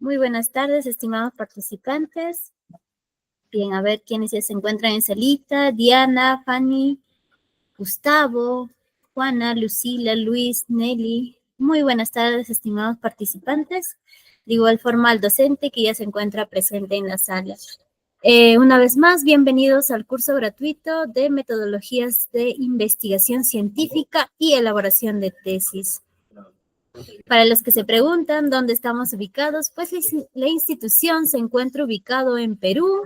Muy buenas tardes, estimados participantes. Bien, a ver quiénes ya se encuentran en salita. Diana, Fanny, Gustavo, Juana, Lucila, Luis, Nelly. Muy buenas tardes, estimados participantes. De igual forma al docente que ya se encuentra presente en la sala. Una vez más, bienvenidos al curso gratuito de metodologías de investigación científica y elaboración de tesis. Para los que se preguntan dónde estamos ubicados, pues la institución se encuentra ubicado en Perú,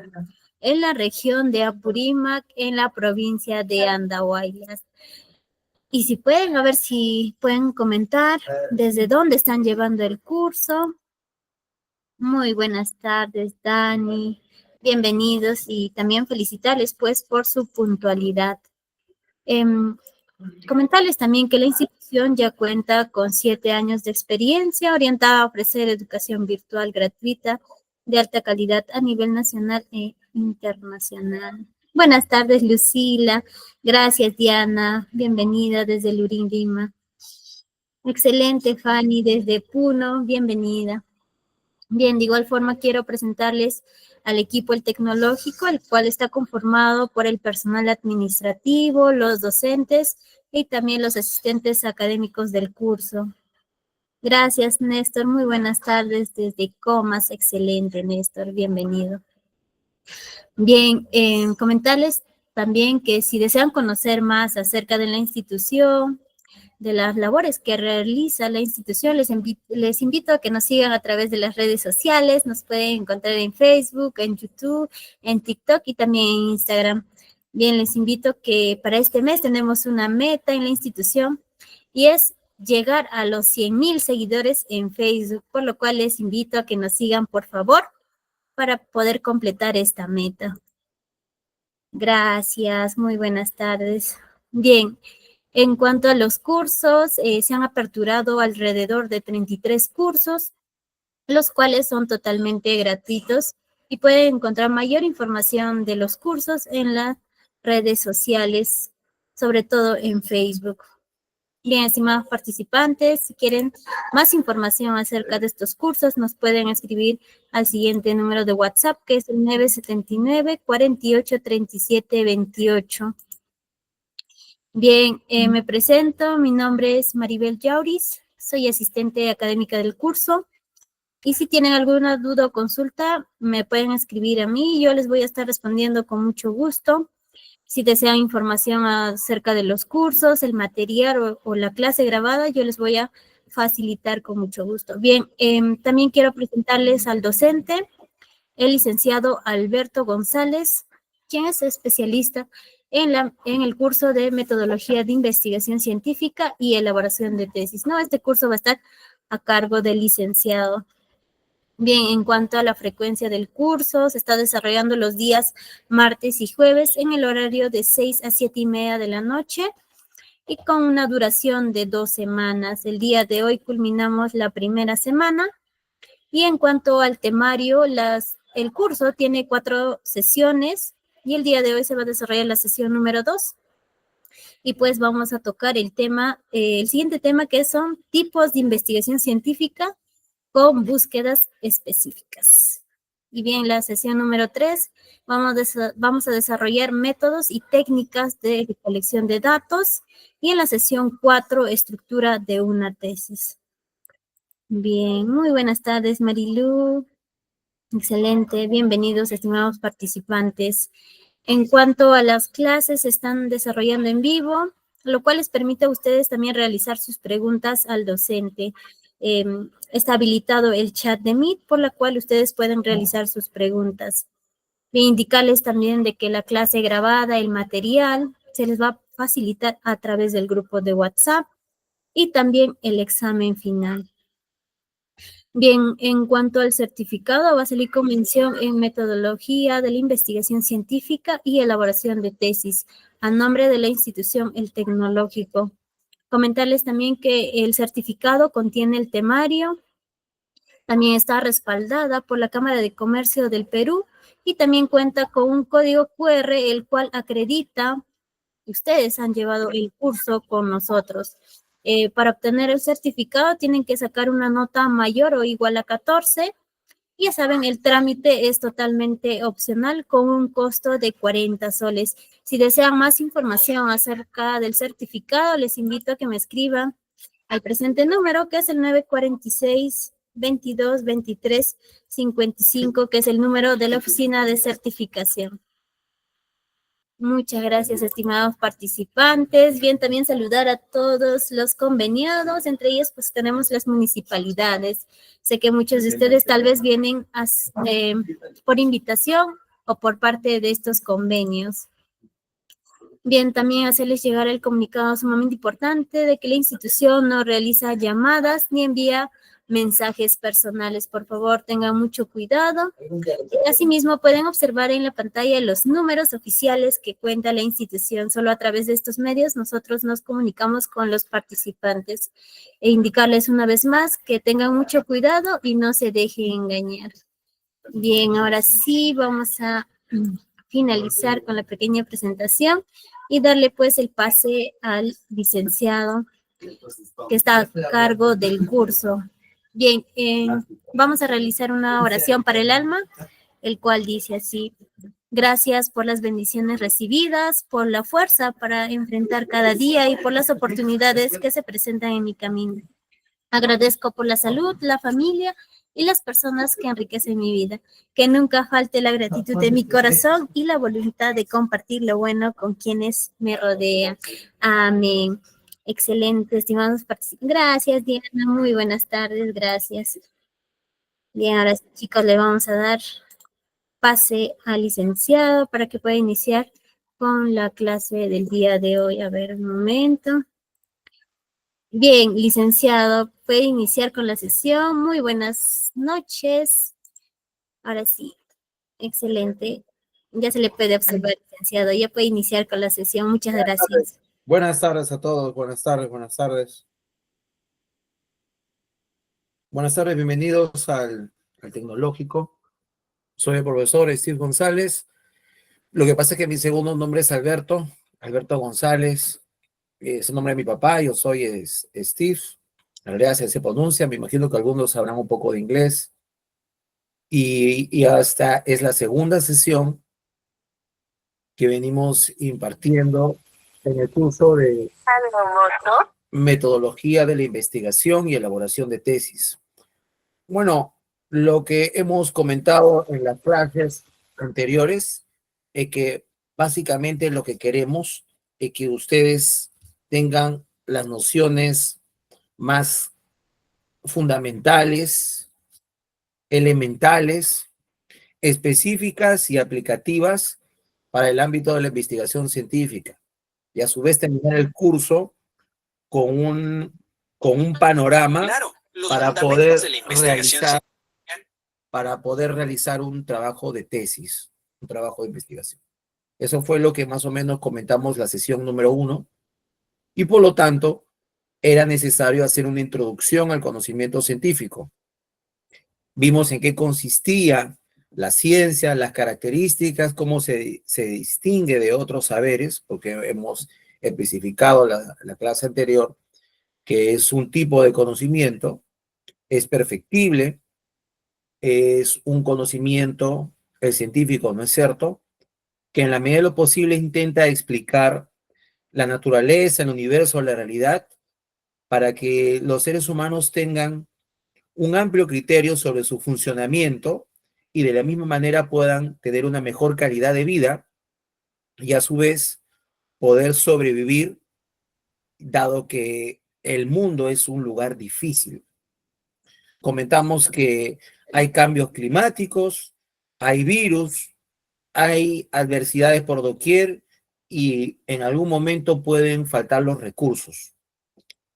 en la región de Apurímac, en la provincia de Andahuaylas. Y si pueden, a ver si pueden comentar desde dónde están llevando el curso. Muy buenas tardes, Dani. Bienvenidos y también felicitarles pues por su puntualidad. Comentarles también que la institución ya cuenta con 7 años de experiencia orientada a ofrecer educación virtual gratuita de alta calidad a nivel nacional e internacional. Buenas tardes, Lucila. Gracias, Diana. Bienvenida desde Lurín, Lima. Excelente, Fanny, desde Puno. Bienvenida. Bien, de igual forma quiero presentarles al equipo el tecnológico, el cual está conformado por el personal administrativo, los docentes y también los asistentes académicos del curso. Gracias, Néstor. Muy buenas tardes desde Comas. Excelente, Néstor. Bienvenido. Bien, comentarles también que si desean conocer más acerca de la institución, de las labores que realiza la institución, les invito a que nos sigan a través de las redes sociales. Nos pueden encontrar en Facebook, en YouTube, en TikTok y también en Instagram. Bien, les invito que para este mes tenemos una meta en la institución y es llegar a los 100,000 seguidores en Facebook, por lo cual les invito a que nos sigan, por favor, para poder completar esta meta. Gracias, muy buenas tardes. Bien, en cuanto a los cursos, se han aperturado alrededor de 33 cursos, los cuales son totalmente gratuitos y pueden encontrar mayor información de los cursos en las redes sociales, sobre todo en Facebook. Bien, estimados participantes, si quieren más información acerca de estos cursos, nos pueden escribir al siguiente número de WhatsApp, que es el 979-483728. Bien, me presento, mi nombre es Maribel Yauris, soy asistente académica del curso, y si tienen alguna duda o consulta, me pueden escribir a mí, yo les voy a estar respondiendo con mucho gusto. Si desean información acerca de los cursos, el material o la clase grabada, yo les voy a facilitar con mucho gusto. Bien, también quiero presentarles al docente, el licenciado Alberto González, quien es especialista en el curso de metodología de investigación científica y elaboración de tesis. No, este curso va a estar a cargo del licenciado. Bien, en cuanto a la frecuencia del curso, se está desarrollando los días martes y jueves en el horario de 6 a 7:30 de la noche y con una duración de 2 semanas. El día de hoy culminamos la primera semana y en cuanto al temario, el curso tiene 4 sesiones y el día de hoy se va a desarrollar la sesión número 2. Y pues vamos a tocar el siguiente tema, que son tipos de investigación científica con búsquedas específicas. Y bien, la sesión número 3, vamos a desarrollar métodos y técnicas de recolección de datos. Y en la sesión 4, estructura de una tesis. Bien, muy buenas tardes, Marilu. Excelente, bienvenidos, estimados participantes. En cuanto a las clases, se están desarrollando en vivo, lo cual les permite a ustedes también realizar sus preguntas al docente. Está habilitado el chat de Meet, por la cual ustedes pueden realizar sus preguntas. Indicarles también de que la clase grabada, el material, se les va a facilitar a través del grupo de WhatsApp y también el examen final. Bien, en cuanto al certificado, va a salir con mención en metodología de la investigación científica y elaboración de tesis a nombre de la institución El Tecnológico. Comentarles también que el certificado contiene el temario, también está respaldada por la Cámara de Comercio del Perú y también cuenta con un código QR, el cual acredita que ustedes han llevado el curso con nosotros. Para obtener el certificado tienen que sacar una nota mayor o igual a 14 Ya saben, el trámite es totalmente opcional con un costo de 40 soles. Si desean más información acerca del certificado, les invito a que me escriban al presente número, que es el 946-2223-55, que es el número de la oficina de certificación. Muchas gracias, estimados participantes. Bien, también saludar a todos los conveniados, entre ellos pues tenemos las municipalidades. Sé que muchos de ustedes tal vez vienen por invitación o por parte de estos convenios. Bien, también hacerles llegar el comunicado sumamente importante de que la institución no realiza llamadas ni envía mensajes personales. Por favor, tengan mucho cuidado. Asimismo, pueden observar en la pantalla los números oficiales que cuenta la institución. Solo a través de estos medios nosotros nos comunicamos con los participantes e indicarles una vez más que tengan mucho cuidado y no se dejen engañar. Bien, ahora sí vamos a finalizar con la pequeña presentación y darle pues el pase al licenciado que está a cargo del curso. Bien, vamos a realizar una oración para el alma, el cual dice así: gracias por las bendiciones recibidas, por la fuerza para enfrentar cada día y por las oportunidades que se presentan en mi camino. Agradezco por la salud, la familia y las personas que enriquecen mi vida. Que nunca falte la gratitud de mi corazón y la voluntad de compartir lo bueno con quienes me rodean. Amén. Excelente, estimados participantes. Gracias, Diana. Muy buenas tardes. Gracias. Bien, ahora chicos, le vamos a dar pase al licenciado para que pueda iniciar con la clase del día de hoy. A ver, un momento. Bien, licenciado, puede iniciar con la sesión. Muy buenas noches. Ahora sí, excelente. Ya se le puede observar, licenciado. Ya puede iniciar con la sesión. Muchas gracias. Buenas tardes a todos. Buenas tardes, buenas tardes. Buenas tardes, bienvenidos al Tecnológico. Soy el profesor Steve González. Lo que pasa es que mi segundo nombre es Alberto González. Es el nombre de mi papá, yo soy Steve. En realidad se pronuncia, me imagino que algunos sabrán un poco de inglés. Y hasta es la segunda sesión que venimos impartiendo en el curso de metodología de la investigación y elaboración de tesis. Bueno, lo que hemos comentado en las clases anteriores es que básicamente lo que queremos es que ustedes tengan las nociones más fundamentales, elementales, específicas y aplicativas para el ámbito de la investigación científica. Y a su vez terminar el curso con un panorama para poder realizar un trabajo de tesis, un trabajo de investigación. Eso fue lo que más o menos comentamos la sesión número 1, y por lo tanto era necesario hacer una introducción al conocimiento científico. Vimos en qué consistía la ciencia, las características, cómo se distingue de otros saberes, porque hemos especificado la clase anterior que es un tipo de conocimiento, es perfectible, es un conocimiento, el científico, ¿no es cierto?, que en la medida de lo posible intenta explicar la naturaleza, el universo, la realidad, para que los seres humanos tengan un amplio criterio sobre su funcionamiento y de la misma manera puedan tener una mejor calidad de vida y a su vez poder sobrevivir, dado que el mundo es un lugar difícil. Comentamos que hay cambios climáticos, hay virus, hay adversidades por doquier y en algún momento pueden faltar los recursos.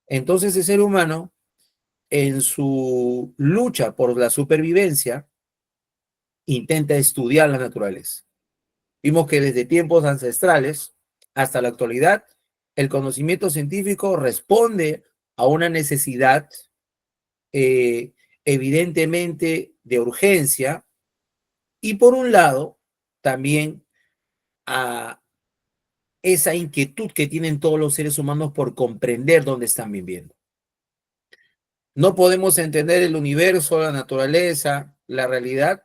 Entonces el ser humano, en su lucha por la supervivencia, intenta estudiar la naturaleza. Vimos que desde tiempos ancestrales hasta la actualidad, el conocimiento científico responde a una necesidad evidentemente de urgencia, y por un lado también a esa inquietud que tienen todos los seres humanos por comprender dónde están viviendo. No podemos entender el universo, la naturaleza, la realidad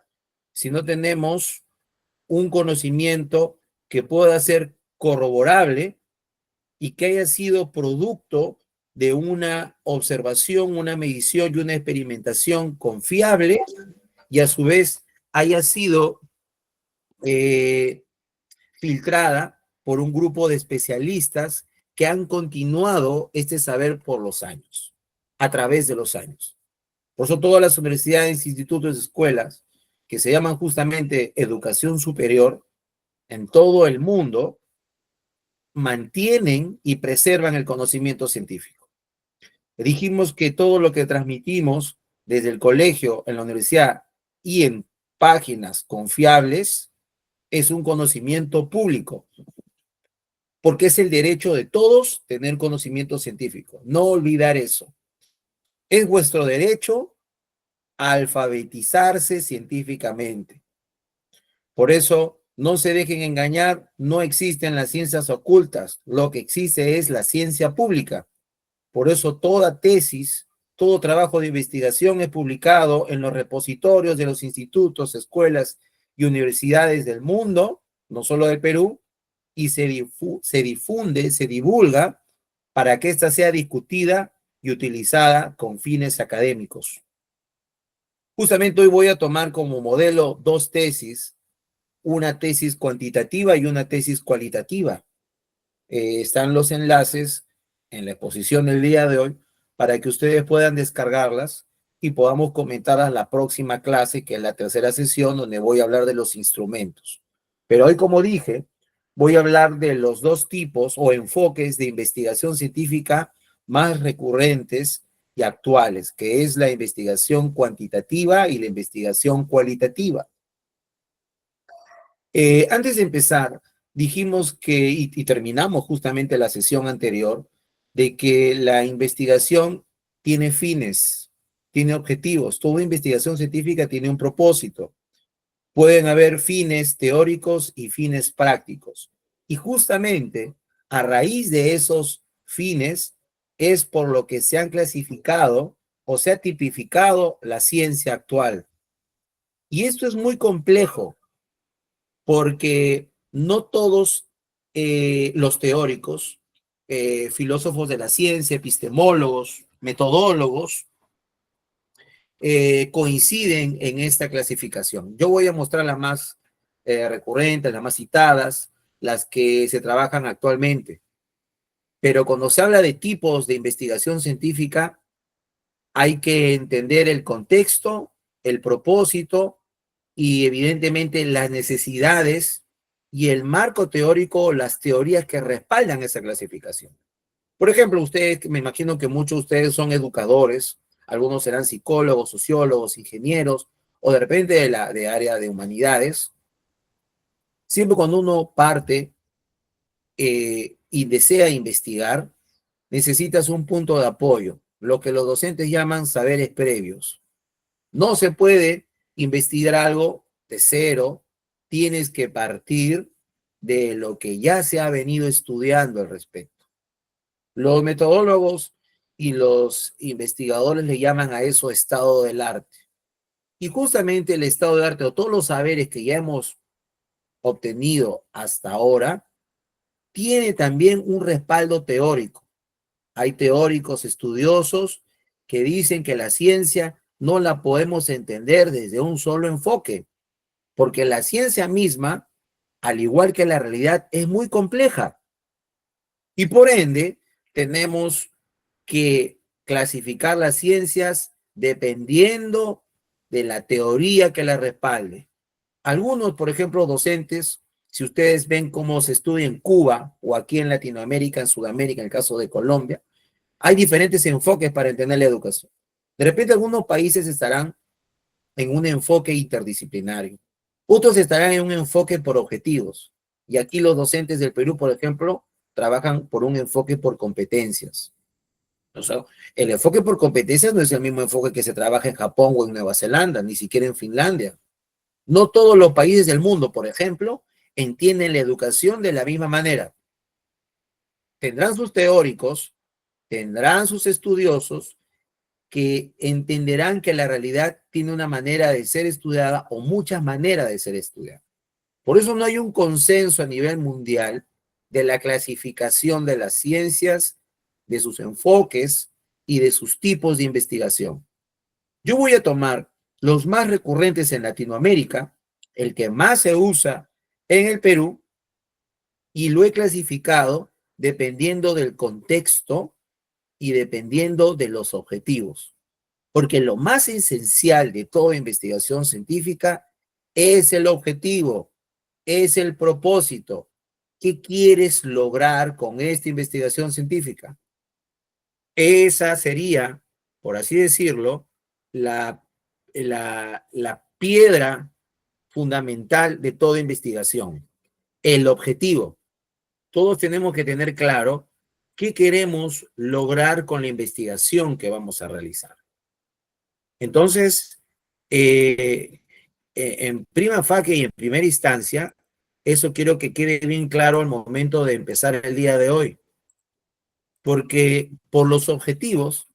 si no tenemos un conocimiento que pueda ser corroborable y que haya sido producto de una observación, una medición y una experimentación confiable y a su vez haya sido filtrada por un grupo de especialistas que han continuado este saber por los años, a través de los años. Por eso todas las universidades, institutos, escuelas que se llaman justamente educación superior en todo el mundo mantienen y preservan el conocimiento científico. Dijimos que todo lo que transmitimos desde el colegio, en la universidad y en páginas confiables es un conocimiento público, porque es el derecho de todos tener conocimiento científico. No olvidar eso. Es vuestro derecho a alfabetizarse científicamente. Por eso, no se dejen engañar, no existen las ciencias ocultas, lo que existe es la ciencia pública. Por eso toda tesis, todo trabajo de investigación es publicado en los repositorios de los institutos, escuelas y universidades del mundo, no solo del Perú, y se difunde, se divulga para que ésta sea discutida y utilizada con fines académicos. Justamente hoy voy a tomar como modelo dos tesis, una tesis cuantitativa y una tesis cualitativa. Están los enlaces en la exposición del día de hoy para que ustedes puedan descargarlas y podamos comentarlas la próxima clase, que es la tercera sesión, donde voy a hablar de los instrumentos. Pero hoy, como dije, voy a hablar de los dos tipos o enfoques de investigación científica más recurrentes y actuales, que es la investigación cuantitativa y la investigación cualitativa. Antes de empezar, dijimos que, y terminamos justamente la sesión anterior, de que la investigación tiene fines, tiene objetivos. Toda investigación científica tiene un propósito. Pueden haber fines teóricos y fines prácticos. Y justamente a raíz de esos fines es por lo que se han clasificado o se ha tipificado la ciencia actual. Y esto es muy complejo porque no todos los teóricos, filósofos de la ciencia, epistemólogos, metodólogos, coinciden en esta clasificación. Yo voy a mostrar las más recurrentes, las más citadas, las que se trabajan actualmente. Pero cuando se habla de tipos de investigación científica, hay que entender el contexto, el propósito y evidentemente las necesidades y el marco teórico, las teorías que respaldan esa clasificación. Por ejemplo, ustedes, me imagino que muchos de ustedes son educadores, algunos serán psicólogos, sociólogos, ingenieros, o de repente de área de humanidades. Siempre cuando uno parte y desea investigar, necesitas un punto de apoyo, lo que los docentes llaman saberes previos. No se puede investigar algo de cero, tienes que partir de lo que ya se ha venido estudiando al respecto. Los metodólogos y los investigadores le llaman a eso estado del arte. Y justamente el estado del arte o todos los saberes que ya hemos obtenido hasta ahora tiene también un respaldo teórico. Hay teóricos estudiosos que dicen que la ciencia no la podemos entender desde un solo enfoque, porque la ciencia misma, al igual que la realidad, es muy compleja. Y por ende, tenemos que clasificar las ciencias dependiendo de la teoría que la respalde. Algunos, por ejemplo, docentes, si ustedes ven cómo se estudia en Cuba o aquí en Latinoamérica, en Sudamérica, en el caso de Colombia, hay diferentes enfoques para entender la educación. De repente algunos países estarán en un enfoque interdisciplinario, otros estarán en un enfoque por objetivos. Y aquí los docentes del Perú, por ejemplo, trabajan por un enfoque por competencias. O sea, el enfoque por competencias no es el mismo enfoque que se trabaja en Japón o en Nueva Zelanda, ni siquiera en Finlandia. No todos los países del mundo, por ejemplo, entienden la educación de la misma manera. Tendrán sus teóricos, tendrán sus estudiosos que entenderán que la realidad tiene una manera de ser estudiada o muchas maneras de ser estudiada. Por eso no hay un consenso a nivel mundial de la clasificación de las ciencias, de sus enfoques y de sus tipos de investigación. Yo voy a tomar los más recurrentes en Latinoamérica, el que más se usa en el Perú, y lo he clasificado dependiendo del contexto y dependiendo de los objetivos. Porque lo más esencial de toda investigación científica es el objetivo, es el propósito. ¿Qué quieres lograr con esta investigación científica? Esa sería, por así decirlo, la piedra fundamental de toda investigación, el objetivo. Todos tenemos que tener claro qué queremos lograr con la investigación que vamos a realizar. Entonces, en prima facie y en primera instancia, eso quiero que quede bien claro al momento de empezar el día de hoy. Porque por los objetivos,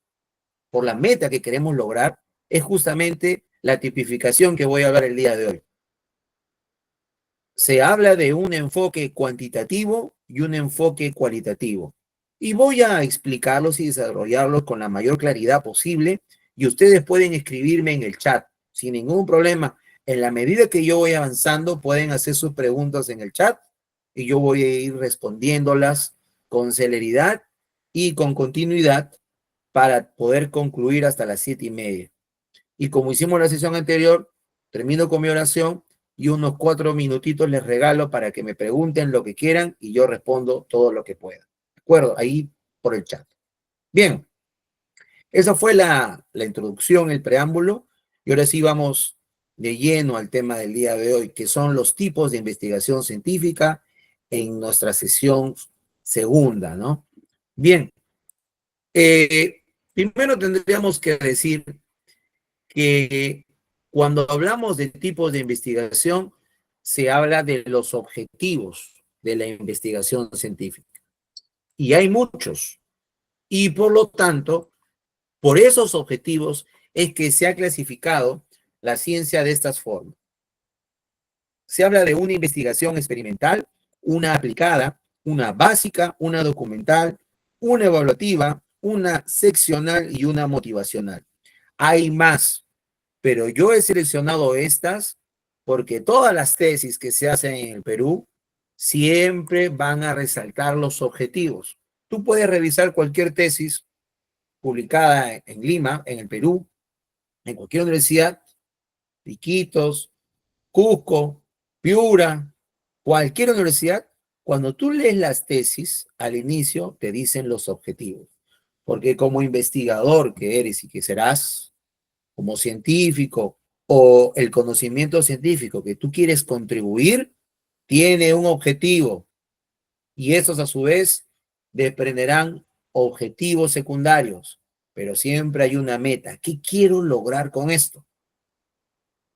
por la meta que queremos lograr, es justamente la tipificación que voy a ver el día de hoy. Se habla de un enfoque cuantitativo y un enfoque cualitativo. Y voy a explicarlos y desarrollarlos con la mayor claridad posible, y ustedes pueden escribirme en el chat sin ningún problema. En la medida que yo voy avanzando, pueden hacer sus preguntas en el chat y yo voy a ir respondiéndolas con celeridad y con continuidad para poder concluir hasta las 7:30. Y como hicimos la sesión anterior, termino con mi oración y unos 4 minutitos les regalo para que me pregunten lo que quieran y yo respondo todo lo que pueda. ¿De acuerdo? Ahí por el chat. Bien, esa fue la introducción, el preámbulo. Y ahora sí vamos de lleno al tema del día de hoy, que son los tipos de investigación científica en nuestra sesión segunda, ¿no? Bien, primero tendríamos que decir que cuando hablamos de tipos de investigación, se habla de los objetivos de la investigación científica. Y hay muchos. Y por lo tanto, por esos objetivos es que se ha clasificado la ciencia de estas formas. Se habla de una investigación experimental, una aplicada, una básica, una documental, una evaluativa, una seccional y una motivacional. Hay más, pero yo he seleccionado estas porque todas las tesis que se hacen en el Perú siempre van a resaltar los objetivos. Tú puedes revisar cualquier tesis publicada en Lima, en el Perú, en cualquier universidad, Iquitos, Cusco, Piura, cualquier universidad. Cuando tú lees las tesis, al inicio te dicen los objetivos, porque como investigador que eres y que serás, como científico o el conocimiento científico que tú quieres contribuir, tiene un objetivo y esos a su vez desprenderán objetivos secundarios, pero siempre hay una meta. ¿Qué quiero lograr con esto?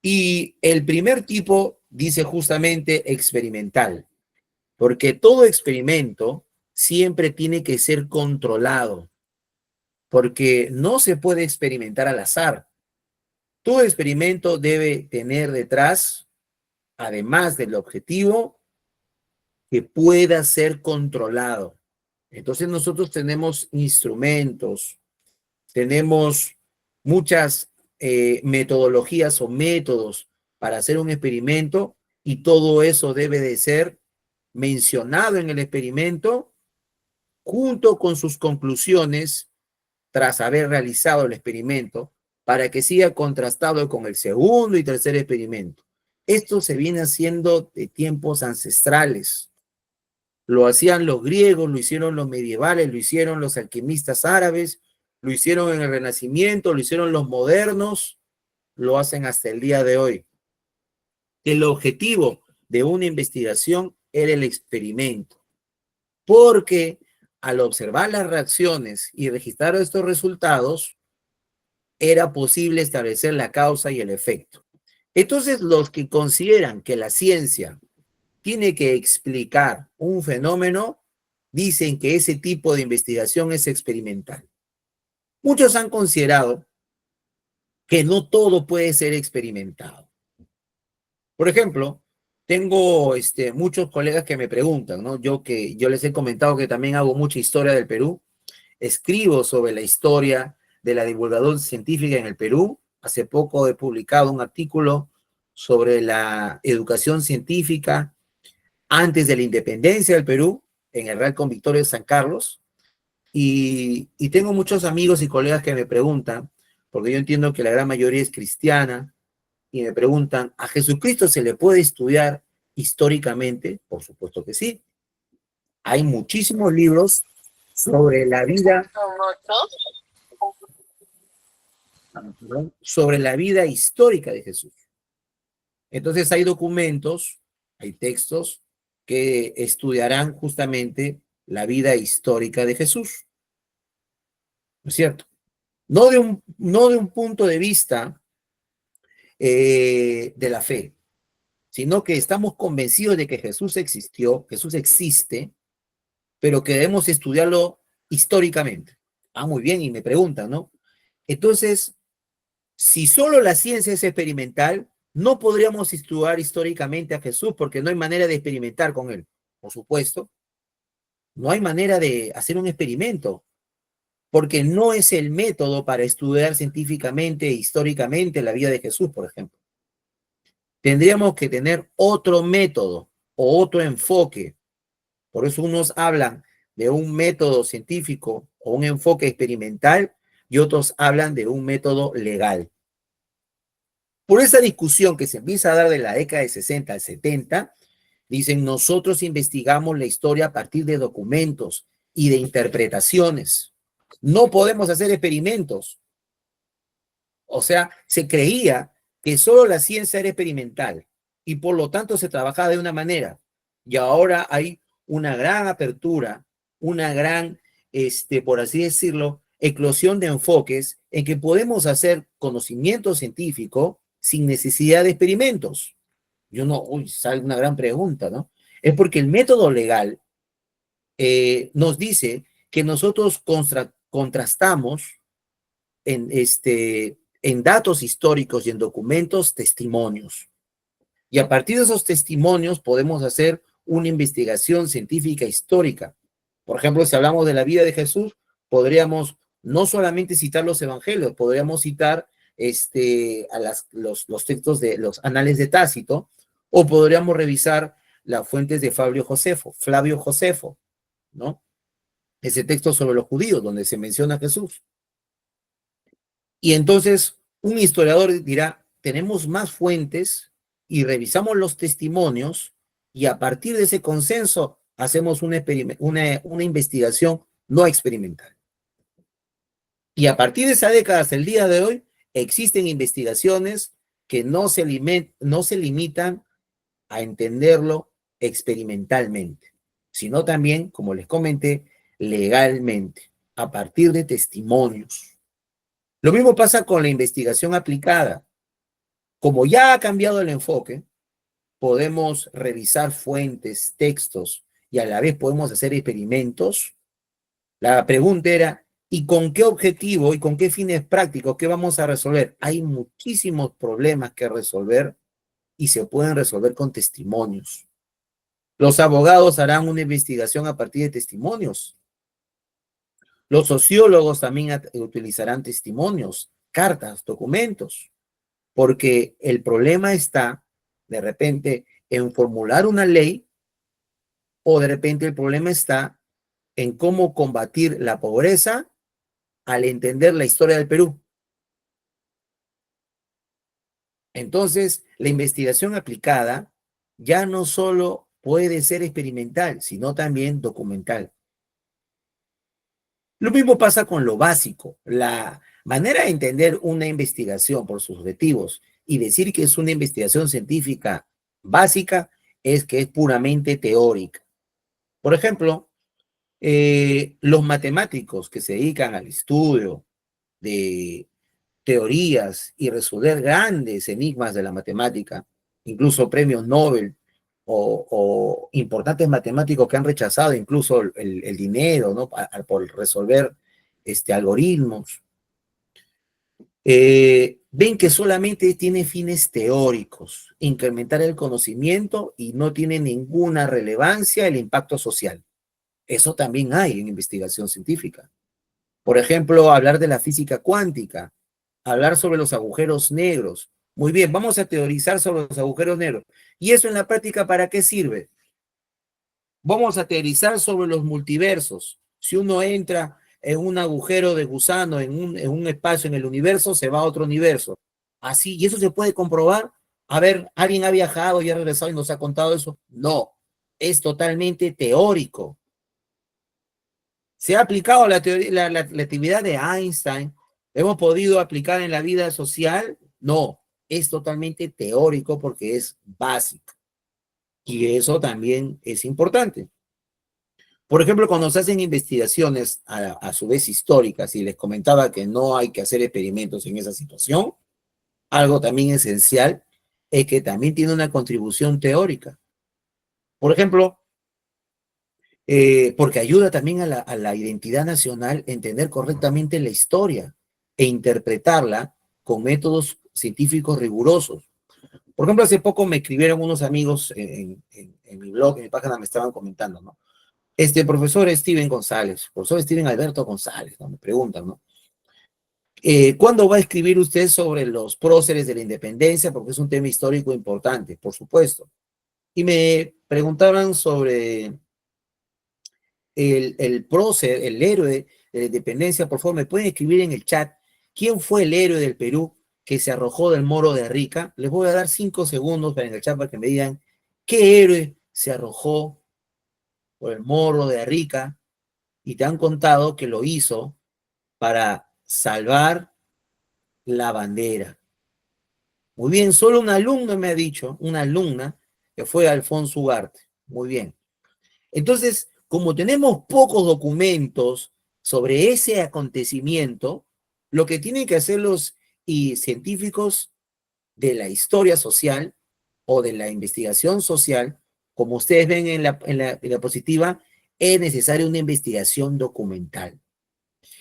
Y el primer tipo dice justamente experimental, porque todo experimento siempre tiene que ser controlado, porque no se puede experimentar al azar. Todo experimento debe tener detrás, además del objetivo, que pueda ser controlado. Entonces nosotros tenemos instrumentos, tenemos muchas metodologías o métodos para hacer un experimento y todo eso debe de ser mencionado en el experimento junto con sus conclusiones tras haber realizado el experimento para que siga contrastado con el segundo y tercer experimento. Esto se viene haciendo de tiempos ancestrales. Lo hacían los griegos, lo hicieron los medievales, lo hicieron los alquimistas árabes, lo hicieron en el Renacimiento, lo hicieron los modernos, lo hacen hasta el día de hoy. El objetivo de una investigación era el experimento, porque al observar las reacciones y registrar estos resultados, era posible establecer la causa y el efecto. Entonces, los que consideran que la ciencia tiene que explicar un fenómeno, dicen que ese tipo de investigación es experimental. Muchos han considerado que no todo puede ser experimentado. Por ejemplo, tengo muchos colegas que me preguntan, ¿no? Yo les he comentado que también hago mucha historia del Perú, escribo sobre la historia de la divulgación científica en el Perú. Hace poco he publicado un artículo sobre la educación científica antes de la independencia del Perú, en el Real Convictorio de San Carlos, y tengo muchos amigos y colegas que me preguntan, porque yo entiendo que la gran mayoría es cristiana, y me preguntan, ¿a Jesucristo se le puede estudiar históricamente? Por supuesto que sí. Hay muchísimos libros sobre la vida histórica de Jesús. Entonces hay documentos, hay textos que estudiarán justamente la vida histórica de Jesús. ¿No es cierto? No de un punto de vista de la fe, sino que estamos convencidos de que Jesús existió, Jesús existe, pero que debemos estudiarlo históricamente. Ah, muy bien, y me preguntan, ¿no? Entonces, si solo la ciencia es experimental, no podríamos estudiar históricamente a Jesús porque no hay manera de experimentar con él. Por supuesto, no hay manera de hacer un experimento porque no es el método para estudiar científicamente e históricamente la vida de Jesús, por ejemplo. Tendríamos que tener otro método o otro enfoque. Por eso unos hablan de un método científico o un enfoque experimental y otros hablan de un método legal. Por esa discusión que se empieza a dar de la década de 60 al 70, dicen, nosotros investigamos la historia a partir de documentos y de interpretaciones. No podemos hacer experimentos. O sea, se creía que solo la ciencia era experimental y por lo tanto se trabajaba de una manera. Y ahora hay una gran apertura, una gran, por así decirlo, eclosión de enfoques en que podemos hacer conocimiento científico sin necesidad de experimentos. Sale una gran pregunta, ¿no? Es porque el método legal nos dice que nosotros contrastamos en datos históricos y en documentos testimonios. Y a partir de esos testimonios podemos hacer una investigación científica histórica. Por ejemplo, si hablamos de la vida de Jesús, podríamos no solamente citar los evangelios, podríamos citar los textos de los anales de Tácito, o podríamos revisar las fuentes de Flavio Josefo, ¿no? Ese texto sobre los judíos, donde se menciona a Jesús. Y entonces un historiador dirá, tenemos más fuentes y revisamos los testimonios y a partir de ese consenso hacemos una investigación no experimental. Y a partir de esa década hasta el día de hoy existen investigaciones que no se limitan a entenderlo experimentalmente, sino también, como les comenté, legalmente, a partir de testimonios. Lo mismo pasa con la investigación aplicada. Como ya ha cambiado el enfoque, podemos revisar fuentes, textos y a la vez podemos hacer experimentos. La pregunta era, ¿y con qué objetivo y con qué fines prácticos qué vamos a resolver? Hay muchísimos problemas que resolver y se pueden resolver con testimonios. Los abogados harán una investigación a partir de testimonios. Los sociólogos también utilizarán testimonios, cartas, documentos, porque el problema está de repente en formular una ley o de repente el problema está en cómo combatir la pobreza al entender la historia del Perú. Entonces, la investigación aplicada ya no solo puede ser experimental, sino también documental. Lo mismo pasa con lo básico. La manera de entender una investigación por sus objetivos y decir que es una investigación científica básica es que es puramente teórica. Por ejemplo, los matemáticos que se dedican al estudio de teorías y resolver grandes enigmas de la matemática, incluso premios Nobel o importantes matemáticos que han rechazado incluso el dinero, ¿no? Por resolver algoritmos. ven que solamente tiene fines teóricos, incrementar el conocimiento y no tiene ninguna relevancia el impacto social. Eso también hay en investigación científica. Por ejemplo, hablar de la física cuántica, hablar sobre los agujeros negros. Muy bien, vamos a teorizar sobre los agujeros negros. ¿Y eso en la práctica para qué sirve? Vamos a teorizar sobre los multiversos. Si uno entra en un agujero de gusano, en un espacio en el universo, se va a otro universo. Así, ¿y eso se puede comprobar? A ver, ¿alguien ha viajado y ha regresado y nos ha contado eso? No, es totalmente teórico. ¿Se ha aplicado la, teoría, la actividad de Einstein? ¿Hemos podido aplicar en la vida social? No, es totalmente teórico porque es básico. Y eso también es importante. Por ejemplo, cuando se hacen investigaciones a su vez históricas, y les comentaba que no hay que hacer experimentos en esa situación, algo también esencial es que también tiene una contribución teórica. Por ejemplo, porque ayuda también a la identidad nacional entender correctamente la historia e interpretarla con métodos científicos rigurosos. Por ejemplo, hace poco me escribieron unos amigos en mi blog, en mi página, me estaban comentando, ¿no? Profesor Steven González, profesor Steven Alberto González, ¿no? Me preguntan, ¿no? ¿Cuándo va a escribir usted sobre los próceres de la independencia? Porque es un tema histórico importante, por supuesto. Y me preguntaban sobre el prócer, el héroe de la independencia. Por favor, me pueden escribir en el chat quién fue el héroe del Perú que se arrojó del Morro de Arica. Les voy a dar 5 segundos para en el chat para que me digan qué héroe se arrojó por el Morro de Arica y te han contado que lo hizo para salvar la bandera. Muy bien, solo un alumno me ha dicho, una alumna, que fue Alfonso Ugarte. Muy bien. Entonces, como tenemos pocos documentos sobre ese acontecimiento, lo que tienen que hacer los científicos de la historia social o de la investigación social, como ustedes ven en la diapositiva, es necesaria una investigación documental.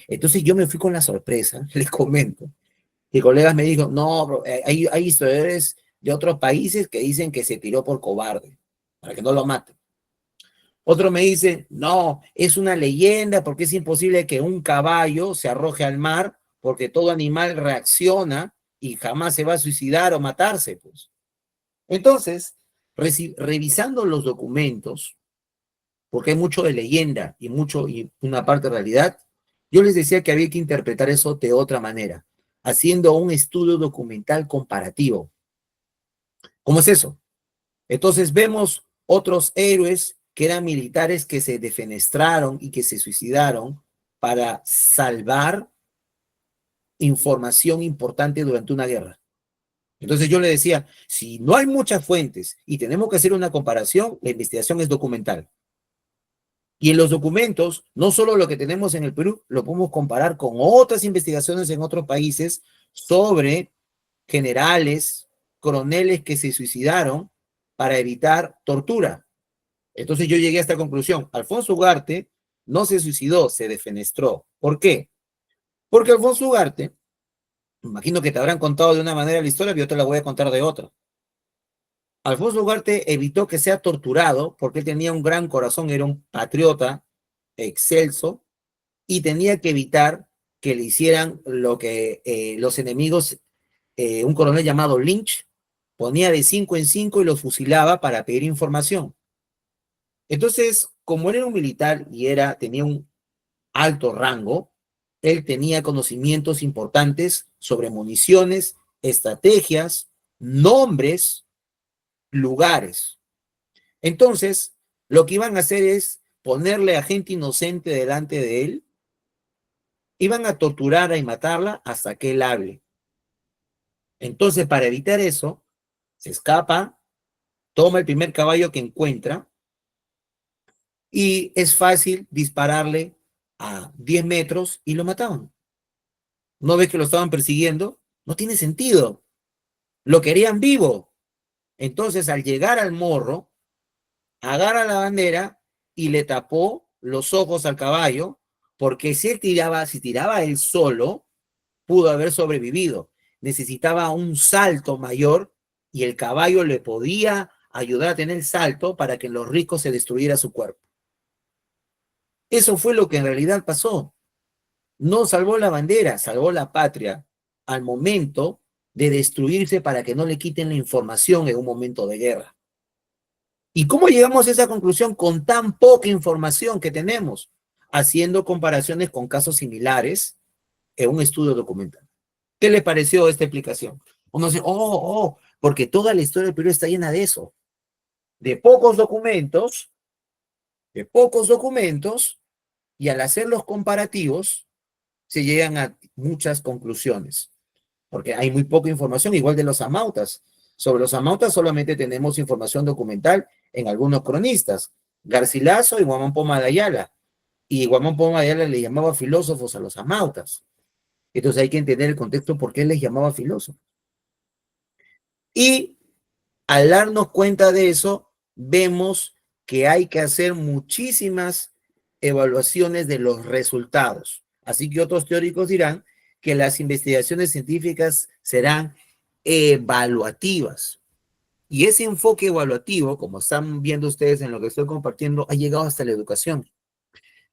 Entonces yo me fui con la sorpresa, les comento, y colegas me dijo, no, bro, hay historiadores de otros países que dicen que se tiró por cobarde, para que no lo maten. Otro me dice, no, es una leyenda porque es imposible que un caballo se arroje al mar porque todo animal reacciona y jamás se va a suicidar o matarse, pues. Entonces, revisando los documentos, porque hay mucho de leyenda y una parte de realidad, yo les decía que había que interpretar eso de otra manera, haciendo un estudio documental comparativo. ¿Cómo es eso? Entonces vemos otros héroes que eran militares que se defenestraron y que se suicidaron para salvar información importante durante una guerra. Entonces yo le decía, si no hay muchas fuentes y tenemos que hacer una comparación, la investigación es documental. Y en los documentos, no solo lo que tenemos en el Perú, lo podemos comparar con otras investigaciones en otros países sobre generales, coroneles que se suicidaron para evitar tortura. Entonces yo llegué a esta conclusión. Alfonso Ugarte no se suicidó, se defenestró. ¿Por qué? Porque Alfonso Ugarte, imagino que te habrán contado de una manera la historia, pero yo te la voy a contar de otra. Alfonso Ugarte evitó que sea torturado porque él tenía un gran corazón, era un patriota excelso y tenía que evitar que le hicieran lo que los enemigos, un coronel llamado Lynch, ponía de 5 en 5 y los fusilaba para pedir información. Entonces, como él era un militar y tenía un alto rango, él tenía conocimientos importantes sobre municiones, estrategias, nombres, lugares. Entonces, lo que iban a hacer es ponerle a gente inocente delante de él, iban a torturarla y matarla hasta que él hable. Entonces, para evitar eso, se escapa, toma el primer caballo que encuentra y es fácil dispararle a 10 metros y lo mataban. ¿No ves que lo estaban persiguiendo? No tiene sentido. Lo querían vivo. Entonces, al llegar al morro, agarra la bandera y le tapó los ojos al caballo, porque si tiraba él solo, pudo haber sobrevivido. necesitaba un salto mayor y el caballo le podía ayudar a tener el salto para que en los ricos se destruyera su cuerpo. Eso fue lo que en realidad pasó. No salvó la bandera, salvó la patria al momento de destruirse para que no le quiten la información en un momento de guerra. ¿Y cómo llegamos a esa conclusión con tan poca información que tenemos? Haciendo comparaciones con casos similares en un estudio documental. ¿Qué le pareció esta explicación? Uno dice, porque toda la historia del Perú está llena de eso. De pocos documentos, y al hacer los comparativos, se llegan a muchas conclusiones, porque hay muy poca información, igual de los amautas. Sobre los amautas solamente tenemos información documental en algunos cronistas, Garcilaso y Guamán Poma de Ayala, y Guamán Poma de Ayala le llamaba filósofos a los amautas. Entonces hay que entender el contexto por qué les llamaba filósofos. Y al darnos cuenta de eso, vemos que hay que hacer muchísimas evaluaciones de los resultados. Así que otros teóricos dirán que las investigaciones científicas serán evaluativas. Y ese enfoque evaluativo, como están viendo ustedes en lo que estoy compartiendo, ha llegado hasta la educación.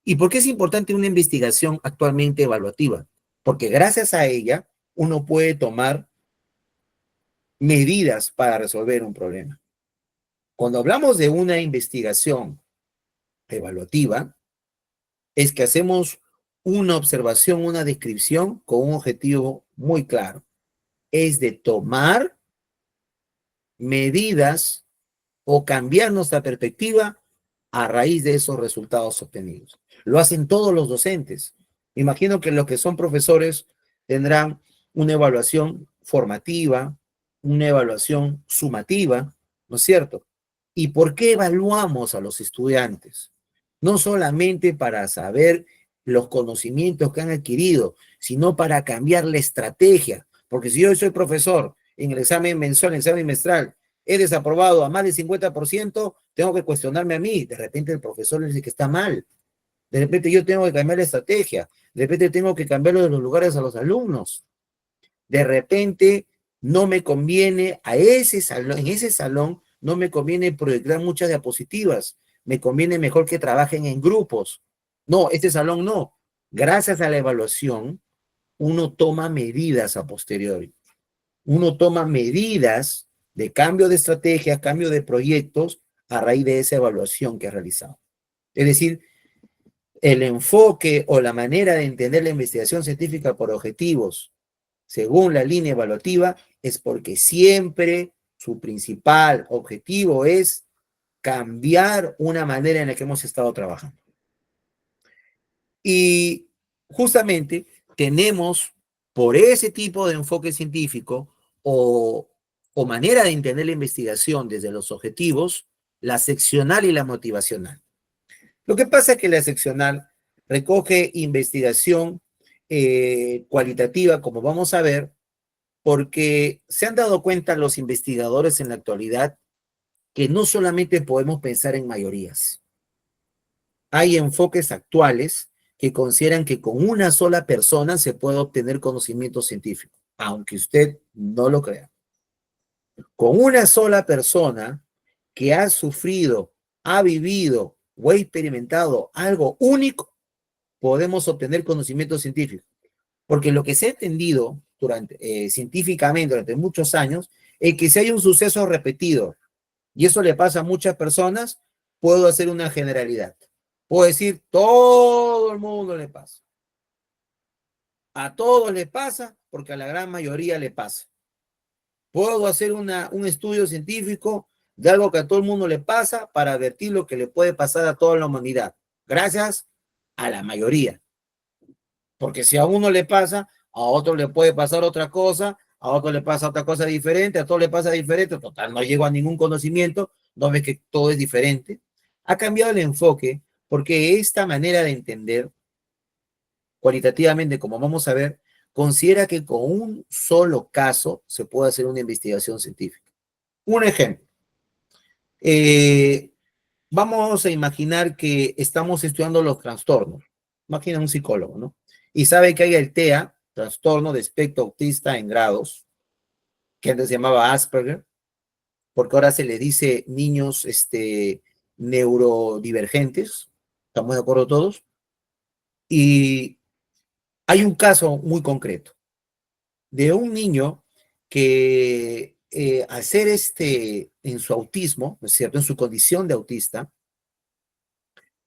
¿Y por qué es importante una investigación actualmente evaluativa? Porque gracias a ella uno puede tomar medidas para resolver un problema. Cuando hablamos de una investigación evaluativa, es que hacemos una observación, una descripción con un objetivo muy claro. Es de tomar medidas o cambiar nuestra perspectiva a raíz de esos resultados obtenidos. Lo hacen todos los docentes. Imagino que los que son profesores tendrán una evaluación formativa, una evaluación sumativa, ¿no es cierto? ¿Y por qué evaluamos a los estudiantes? No solamente para saber los conocimientos que han adquirido, sino para cambiar la estrategia. Porque si yo soy profesor en el examen mensual, en el examen semestral, he desaprobado a más del 50%, tengo que cuestionarme a mí. De repente el profesor le dice que está mal. De repente yo tengo que cambiar la estrategia. De repente tengo que cambiarlo de los lugares a los alumnos. De repente no me conviene a ese salón, en ese salón no me conviene proyectar muchas diapositivas. Me conviene mejor que trabajen en grupos. No, este salón no. Gracias a la evaluación, uno toma medidas a posteriori. Uno toma medidas de cambio de estrategias, cambio de proyectos a raíz de esa evaluación que ha realizado. Es decir, el enfoque o la manera de entender la investigación científica por objetivos según la línea evaluativa es porque siempre su principal objetivo es cambiar una manera en la que hemos estado trabajando. Y justamente tenemos por ese tipo de enfoque científico o manera de entender la investigación desde los objetivos, la seccional y la motivacional. Lo que pasa es que la seccional recoge investigación cualitativa, como vamos a ver, porque se han dado cuenta los investigadores en la actualidad que no solamente podemos pensar en mayorías. Hay enfoques actuales que consideran que con una sola persona se puede obtener conocimiento científico, aunque usted no lo crea. Con una sola persona que ha sufrido, ha vivido o ha experimentado algo único, podemos obtener conocimiento científico. Porque lo que se ha entendido científicamente durante muchos años es que si hay un suceso repetido y eso le pasa a muchas personas, puedo hacer una generalidad. Puedo decir, todo el mundo le pasa. A todos le pasa porque a la gran mayoría le pasa. Puedo hacer un estudio científico de algo que a todo el mundo le pasa para advertir lo que le puede pasar a toda la humanidad. Gracias a la mayoría. Porque si a uno le pasa, a otro le puede pasar otra cosa, a otro le pasa otra cosa diferente, a todo le pasa diferente. Total, no llego a ningún conocimiento, no ves que todo es diferente. Ha cambiado el enfoque porque esta manera de entender cualitativamente, como vamos a ver, considera que con un solo caso se puede hacer una investigación científica. Un ejemplo. Vamos a imaginar que estamos estudiando los trastornos. Imagina un psicólogo, ¿no? Y sabe que hay el TEA, trastorno de espectro autista en grados, que antes se llamaba Asperger, porque ahora se le dice niños neurodivergentes, ¿estamos de acuerdo todos? Y hay un caso muy concreto de un niño que al ser en su autismo, ¿no es cierto?, en su condición de autista,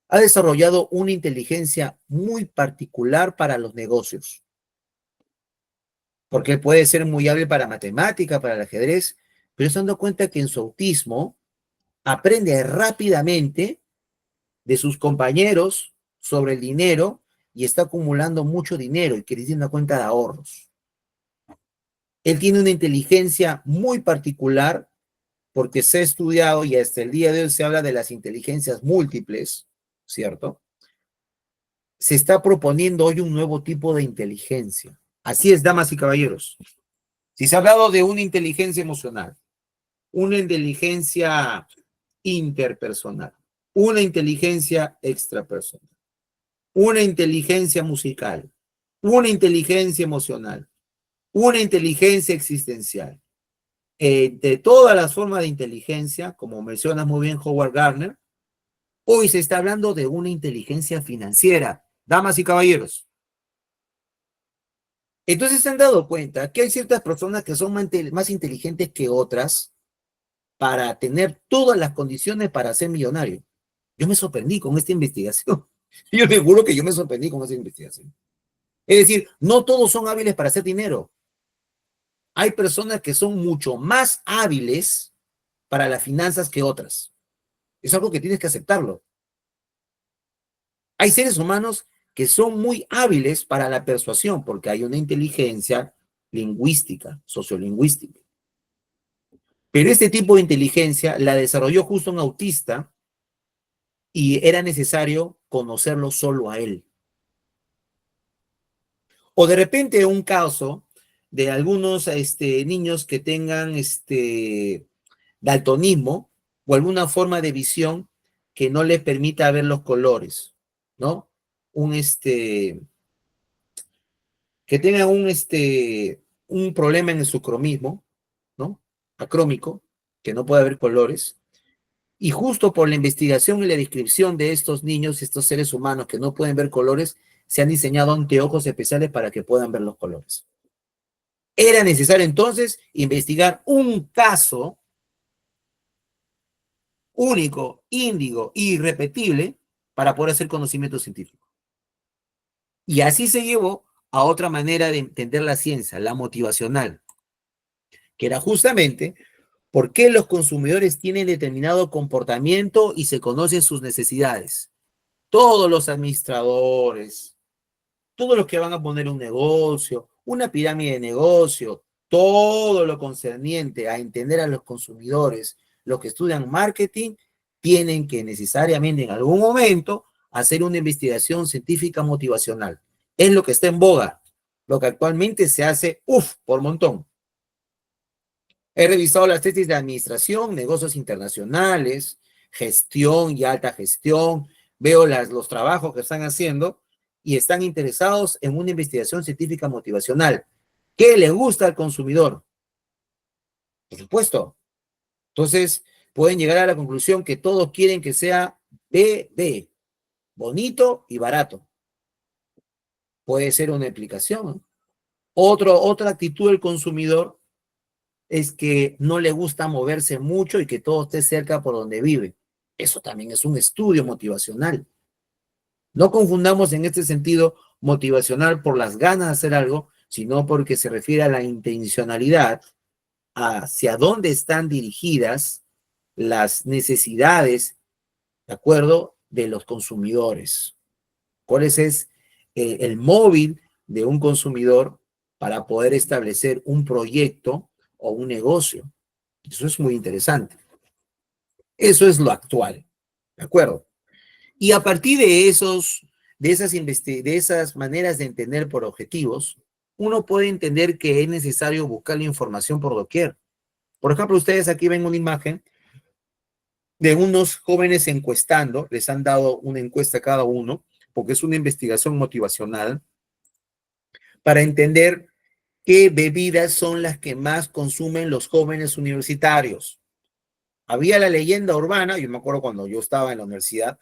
ha desarrollado una inteligencia muy particular para los negocios, porque él puede ser muy hábil para matemática, para el ajedrez, pero se dando cuenta que en su autismo aprende rápidamente de sus compañeros sobre el dinero y está acumulando mucho dinero y quiere tener una cuenta de ahorros. Él tiene una inteligencia muy particular porque se ha estudiado y hasta el día de hoy se habla de las inteligencias múltiples, ¿cierto? Se está proponiendo hoy un nuevo tipo de inteligencia. Así es, damas y caballeros. Si se ha hablado de una inteligencia emocional, una inteligencia interpersonal, una inteligencia extrapersonal, una inteligencia musical, una inteligencia emocional, una inteligencia existencial. De todas las formas de inteligencia, como menciona muy bien Howard Gardner, hoy se está hablando de una inteligencia financiera, damas y caballeros. Entonces se han dado cuenta que hay ciertas personas que son más inteligentes que otras para tener todas las condiciones para ser millonario. Yo me sorprendí con esta investigación. Yo te juro que yo me sorprendí con esta investigación. Es decir, no todos son hábiles para hacer dinero. Hay personas que son mucho más hábiles para las finanzas que otras. Es algo que tienes que aceptarlo. Hay seres humanos que son muy hábiles para la persuasión porque hay una inteligencia lingüística, sociolingüística. Pero este tipo de inteligencia la desarrolló justo un autista y era necesario conocerlo solo a él. O de repente un caso de algunos niños que tengan daltonismo o alguna forma de visión que no les permita ver los colores, ¿no? Que tengan un problema en el sucromismo, ¿no? Acrómico, que no puede ver colores. Y justo por la investigación y la descripción de estos niños, estos seres humanos que no pueden ver colores, se han diseñado anteojos especiales para que puedan ver los colores. Era necesario entonces investigar un caso único, índigo, irrepetible para poder hacer conocimiento científico. Y así se llevó a otra manera de entender la ciencia, la motivacional, que era justamente por qué los consumidores tienen determinado comportamiento y se conocen sus necesidades. Todos los administradores, todos los que van a poner un negocio, una pirámide de negocio, todo lo concerniente a entender a los consumidores, los que estudian marketing, tienen que necesariamente en algún momento hacer una investigación científica motivacional. Es lo que está en boga, lo que actualmente se hace, por montón. He revisado las tesis de administración, negocios internacionales, gestión y alta gestión. Veo los trabajos que están haciendo y están interesados en una investigación científica motivacional. ¿Qué le gusta al consumidor? Por supuesto. Entonces, pueden llegar a la conclusión que todos quieren que sea BB, bonito y barato. Puede ser una explicación. Otra actitud del consumidor es que no le gusta moverse mucho y que todo esté cerca por donde vive. Eso también es un estudio motivacional. No confundamos en este sentido motivacional por las ganas de hacer algo, sino porque se refiere a la intencionalidad, hacia dónde están dirigidas las necesidades, ¿de acuerdo?, de los consumidores. ¿Cuál es el móvil de un consumidor para poder establecer un proyecto o un negocio? Eso es muy interesante. Eso es lo actual, ¿de acuerdo? Y a partir de esas maneras de entender por objetivos, uno puede entender que es necesario buscar la información por doquier. Por ejemplo, ustedes aquí ven una imagen de unos jóvenes encuestando, les han dado una encuesta a cada uno, porque es una investigación motivacional, para entender qué bebidas son las que más consumen los jóvenes universitarios. Había la leyenda urbana, yo me acuerdo cuando yo estaba en la universidad,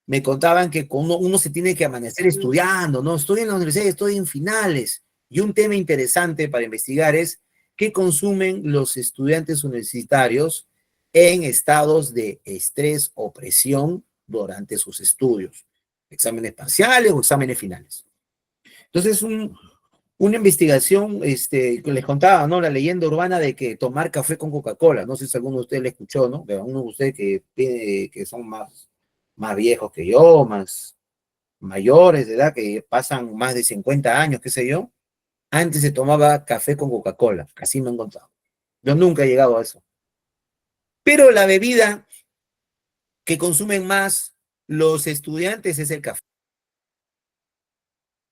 me contaban que uno se tiene que amanecer estudiando, ¿no? Estoy en la universidad, estoy en finales. Y un tema interesante para investigar es qué consumen los estudiantes universitarios en estados de estrés o presión durante sus estudios, exámenes parciales o exámenes finales. Entonces, una investigación, les contaba, ¿no? La leyenda urbana de que tomar café con Coca-Cola, no sé si alguno de ustedes le escuchó, ¿no? De algunos de ustedes que son más viejos que yo, más mayores de edad, que pasan más de 50 años, qué sé yo, antes se tomaba café con Coca-Cola, así me han contado. Yo nunca he llegado a eso. Pero la bebida que consumen más los estudiantes es el café.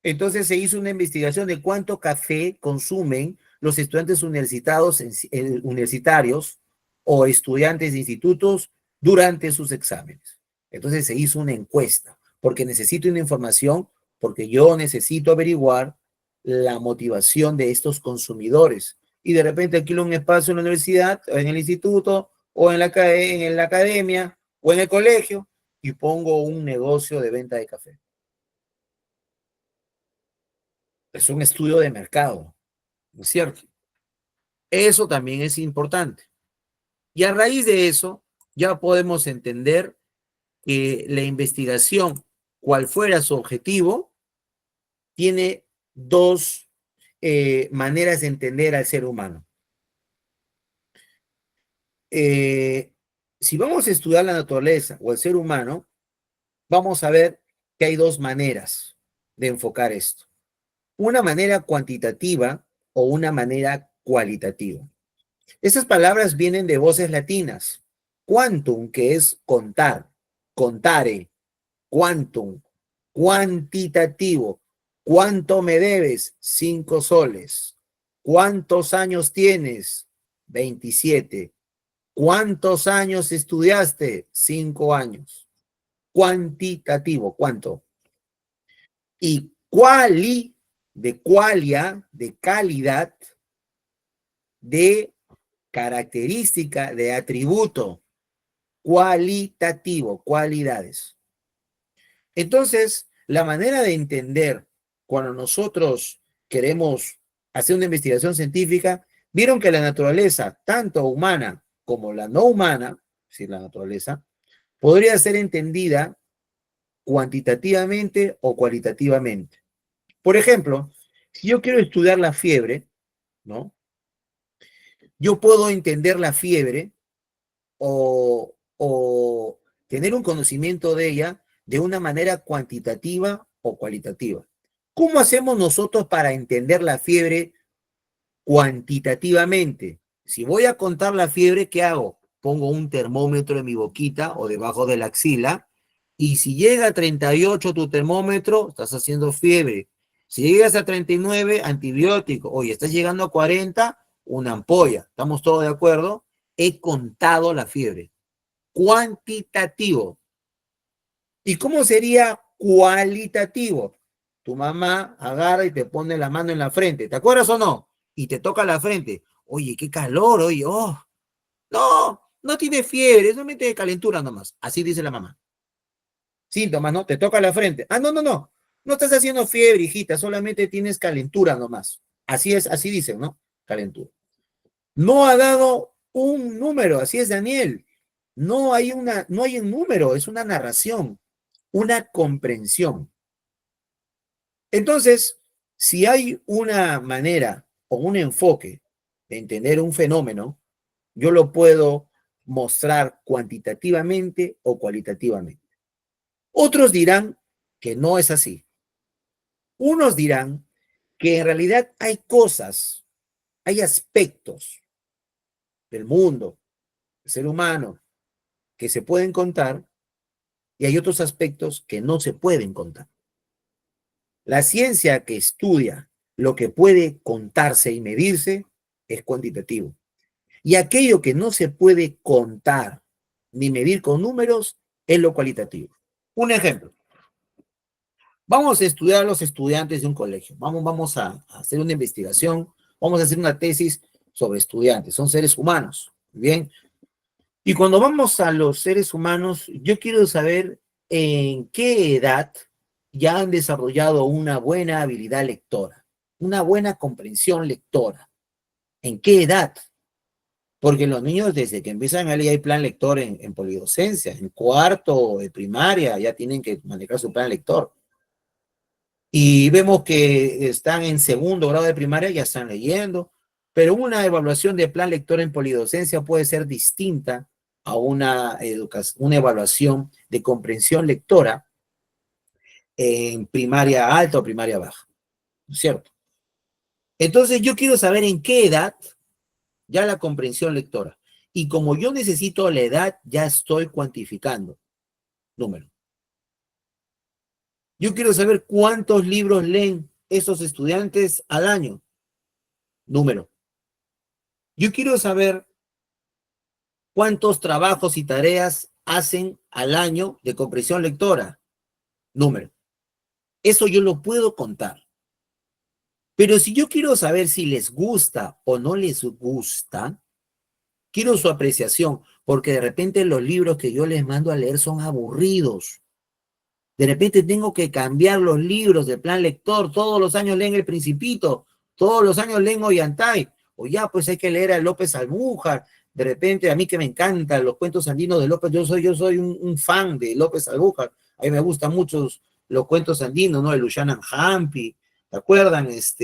Entonces se hizo una investigación de cuánto café consumen los estudiantes universitarios o estudiantes de institutos durante sus exámenes. Entonces se hizo una encuesta, porque necesito una información, porque yo necesito averiguar la motivación de estos consumidores. Y de repente alquilo un espacio en la universidad, en el instituto, o en la academia, o en el colegio, y pongo un negocio de venta de café. Es un estudio de mercado, ¿no es cierto? Eso también es importante. Y a raíz de eso, ya podemos entender que la investigación, cual fuera su objetivo, tiene dos maneras de entender al ser humano. Si vamos a estudiar la naturaleza o el ser humano, vamos a ver que hay dos maneras de enfocar esto. Una manera cuantitativa o una manera cualitativa. Esas palabras vienen de voces latinas. Quantum, que es contar, contare, quantum, cuantitativo. ¿Cuánto me debes? 5 soles. ¿Cuántos años tienes? 27. ¿Cuántos años estudiaste? 5 años. Cuantitativo, ¿cuánto? Y quali, de qualia, de calidad, de característica, de atributo, cualitativo, cualidades. Entonces, la manera de entender cuando nosotros queremos hacer una investigación científica, vieron que la naturaleza, tanto humana como la no humana, es decir, la naturaleza, podría ser entendida cuantitativamente o cualitativamente. Por ejemplo, si yo quiero estudiar la fiebre, ¿no? Yo puedo entender la fiebre o tener un conocimiento de ella de una manera cuantitativa o cualitativa. ¿Cómo hacemos nosotros para entender la fiebre cuantitativamente? Si voy a contar la fiebre, ¿qué hago? Pongo un termómetro en mi boquita o debajo de la axila y si llega a 38 tu termómetro, estás haciendo fiebre. Si llegas a 39, antibiótico. Oye, estás llegando a 40, una ampolla. ¿Estamos todos de acuerdo? He contado la fiebre. Cuantitativo. ¿Y cómo sería cualitativo? Tu mamá agarra y te pone la mano en la frente. ¿Te acuerdas o no? Y te toca la frente. Oye, qué calor, oye, oh. No, no tiene fiebre, solamente de calentura nomás. Así dice la mamá. Síntomas, ¿no? Te toca la frente. Ah, no, no, no. No estás haciendo fiebre, hijita, solamente tienes calentura nomás. Así es, así dicen, ¿no? Calentura. No ha dado un número, así es, Daniel. No hay un número, es una narración, una comprensión. Entonces, si hay una manera o un enfoque de entender un fenómeno, yo lo puedo mostrar cuantitativamente o cualitativamente. Otros dirán que no es así. Unos dirán que en realidad hay cosas, hay aspectos del mundo, del ser humano, que se pueden contar y hay otros aspectos que no se pueden contar. La ciencia que estudia lo que puede contarse y medirse es cuantitativo. Y aquello que no se puede contar ni medir con números es lo cualitativo. Un ejemplo. Vamos a estudiar a los estudiantes de un colegio. Vamos a hacer una investigación. Vamos a hacer una tesis sobre estudiantes. Son seres humanos. Bien. Y cuando vamos a los seres humanos, yo quiero saber en qué edad ya han desarrollado una buena habilidad lectora, una buena comprensión lectora. ¿En qué edad? Porque los niños desde que empiezan a leer hay plan lector en polidocencia, en cuarto de primaria ya tienen que manejar su plan lector. Y vemos que están en segundo grado de primaria, ya están leyendo, pero una evaluación de plan lector en polidocencia puede ser distinta a una evaluación de comprensión lectora en primaria alta o primaria baja, ¿no es cierto? Entonces yo quiero saber en qué edad ya la comprensión lectora. Y como yo necesito la edad, ya estoy cuantificando número. Yo quiero saber cuántos libros leen esos estudiantes al año, número. Yo quiero saber cuántos trabajos y tareas hacen al año de comprensión lectora, número. Eso yo lo puedo contar. Pero si yo quiero saber si les gusta o no les gusta, quiero su apreciación, porque de repente los libros que yo les mando a leer son aburridos. De repente tengo que cambiar los libros de plan lector. Todos los años leen El Principito, todos los años leen Ollantay. O ya, pues hay que leer a López Albújar. De repente, a mí que me encantan los cuentos andinos de López, yo soy un fan de López Albújar. A mí me gustan mucho los cuentos andinos, ¿no? El Lushanan Hampi, ¿te acuerdan? Las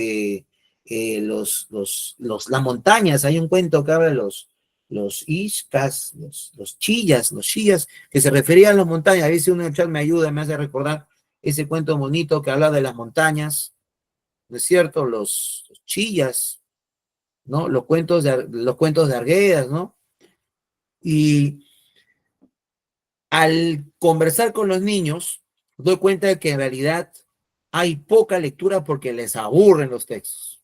montañas, hay un cuento que habla de los Ishkas, los chillas, que se referían a las montañas. A veces uno en el chat me ayuda, me hace recordar ese cuento bonito que habla de las montañas, ¿no es cierto? Los chillas, ¿no? Los cuentos de Arguedas, ¿no? Y al conversar con los niños, doy cuenta de que en realidad hay poca lectura porque les aburren los textos.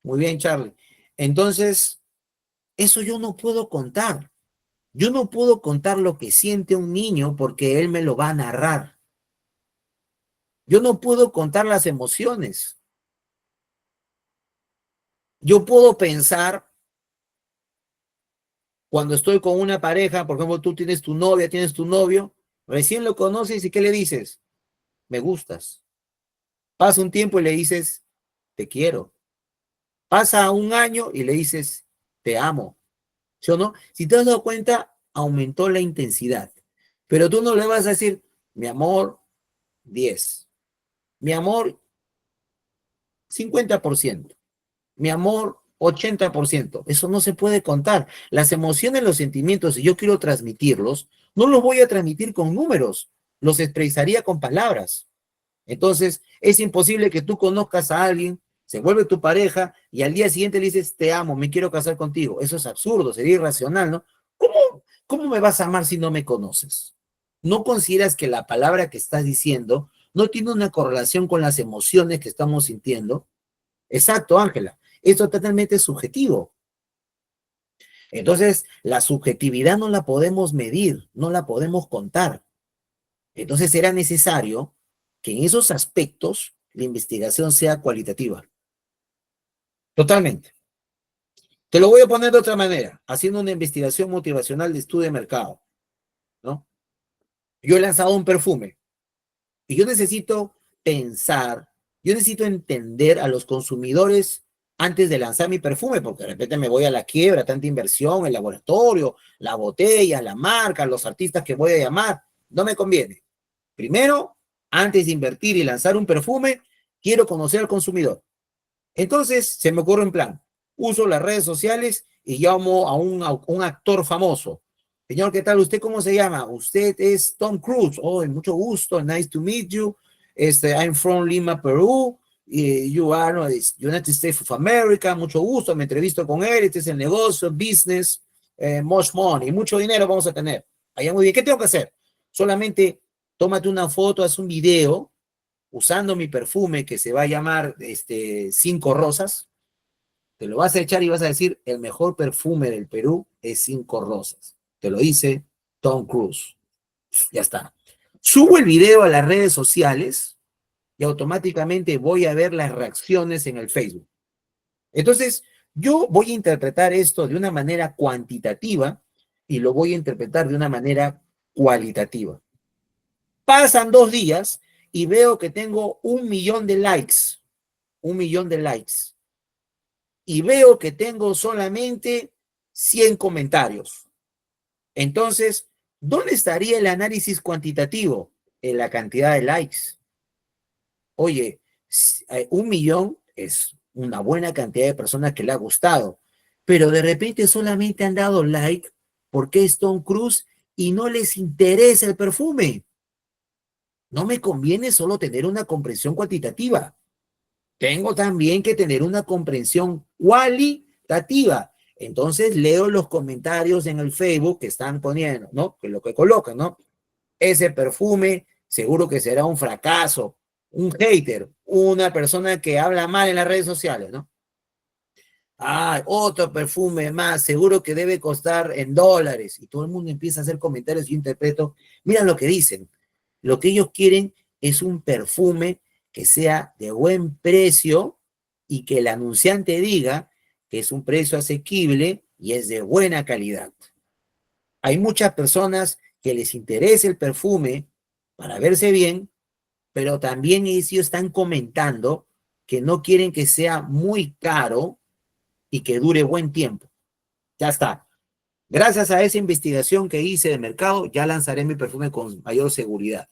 Muy bien, Charlie. Entonces, eso yo no puedo contar. Yo no puedo contar lo que siente un niño porque él me lo va a narrar. Yo no puedo contar las emociones. Yo puedo pensar cuando estoy con una pareja, por ejemplo, tú tienes tu novia, tienes tu novio, recién lo conoces y ¿qué le dices? Me gustas. Pasa un tiempo y le dices, te quiero. Pasa un año y le dices, te amo. ¿Sí o no? Si te has dado cuenta, aumentó la intensidad. Pero tú no le vas a decir, mi amor, 10. Mi amor, 50%. Mi amor, 80%. Eso no se puede contar. Las emociones, los sentimientos, si yo quiero transmitirlos, no los voy a transmitir con números, los expresaría con palabras. Entonces, es imposible que tú conozcas a alguien, se vuelve tu pareja y al día siguiente le dices, te amo, me quiero casar contigo. Eso es absurdo, sería irracional, ¿no? ¿Cómo me vas a amar si no me conoces? ¿No consideras que la palabra que estás diciendo no tiene una correlación con las emociones que estamos sintiendo? Exacto, Ángela. Esto es totalmente subjetivo. Entonces, la subjetividad no la podemos medir, no la podemos contar. Entonces, era necesario que en esos aspectos la investigación sea cualitativa. Totalmente. Te lo voy a poner de otra manera, haciendo una investigación motivacional de estudio de mercado, ¿no? Yo he lanzado un perfume y yo necesito pensar, yo necesito entender a los consumidores antes de lanzar mi perfume, porque de repente me voy a la quiebra, tanta inversión, el laboratorio, la botella, la marca, los artistas que voy a llamar, no me conviene. Primero, antes de invertir y lanzar un perfume, quiero conocer al consumidor. Entonces, se me ocurre un plan. Uso las redes sociales y llamo a un actor famoso. Señor, ¿qué tal? ¿Usted cómo se llama? Usted es Tom Cruise. Oh, mucho gusto. Nice to meet you. I'm from Lima, Perú. You are no, United States of America. Mucho gusto. Me entrevisto con él. Este es el negocio, business, much money. Mucho dinero vamos a tener. Allá muy bien. ¿Qué tengo que hacer? Solamente tómate una foto, haz un video usando mi perfume que se va a llamar 5 Rosas. Te lo vas a echar y vas a decir, el mejor perfume del Perú es 5 Rosas. Te lo dice Tom Cruise. Ya está. Subo el video a las redes sociales y automáticamente voy a ver las reacciones en el Facebook. Entonces, yo voy a interpretar esto de una manera cuantitativa y lo voy a interpretar de una manera cualitativa. Pasan 2 días y veo que tengo 1 millón de likes, 1 millón de likes. Y veo que tengo solamente 100 comentarios. Entonces, ¿dónde estaría el análisis cuantitativo? En la cantidad de likes. Oye, 1 millón es una buena cantidad de personas que le ha gustado, pero de repente solamente han dado like porque es Tom Cruise y no les interesa el perfume. No me conviene solo tener una comprensión cuantitativa. Tengo también que tener una comprensión cualitativa. Entonces leo los comentarios en el Facebook que están poniendo, ¿no? Que lo que colocan, ¿no? Ese perfume seguro que será un fracaso, un hater, una persona que habla mal en las redes sociales, ¿no? Ah, otro perfume más, seguro que debe costar en dólares. Y todo el mundo empieza a hacer comentarios y yo interpreto. Mira lo que dicen. Lo que ellos quieren es un perfume que sea de buen precio y que el anunciante diga que es un precio asequible y es de buena calidad. Hay muchas personas que les interesa el perfume para verse bien, pero también ellos están comentando que no quieren que sea muy caro y que dure buen tiempo. Ya está. Gracias a esa investigación que hice de mercado, ya lanzaré mi perfume con mayor seguridad,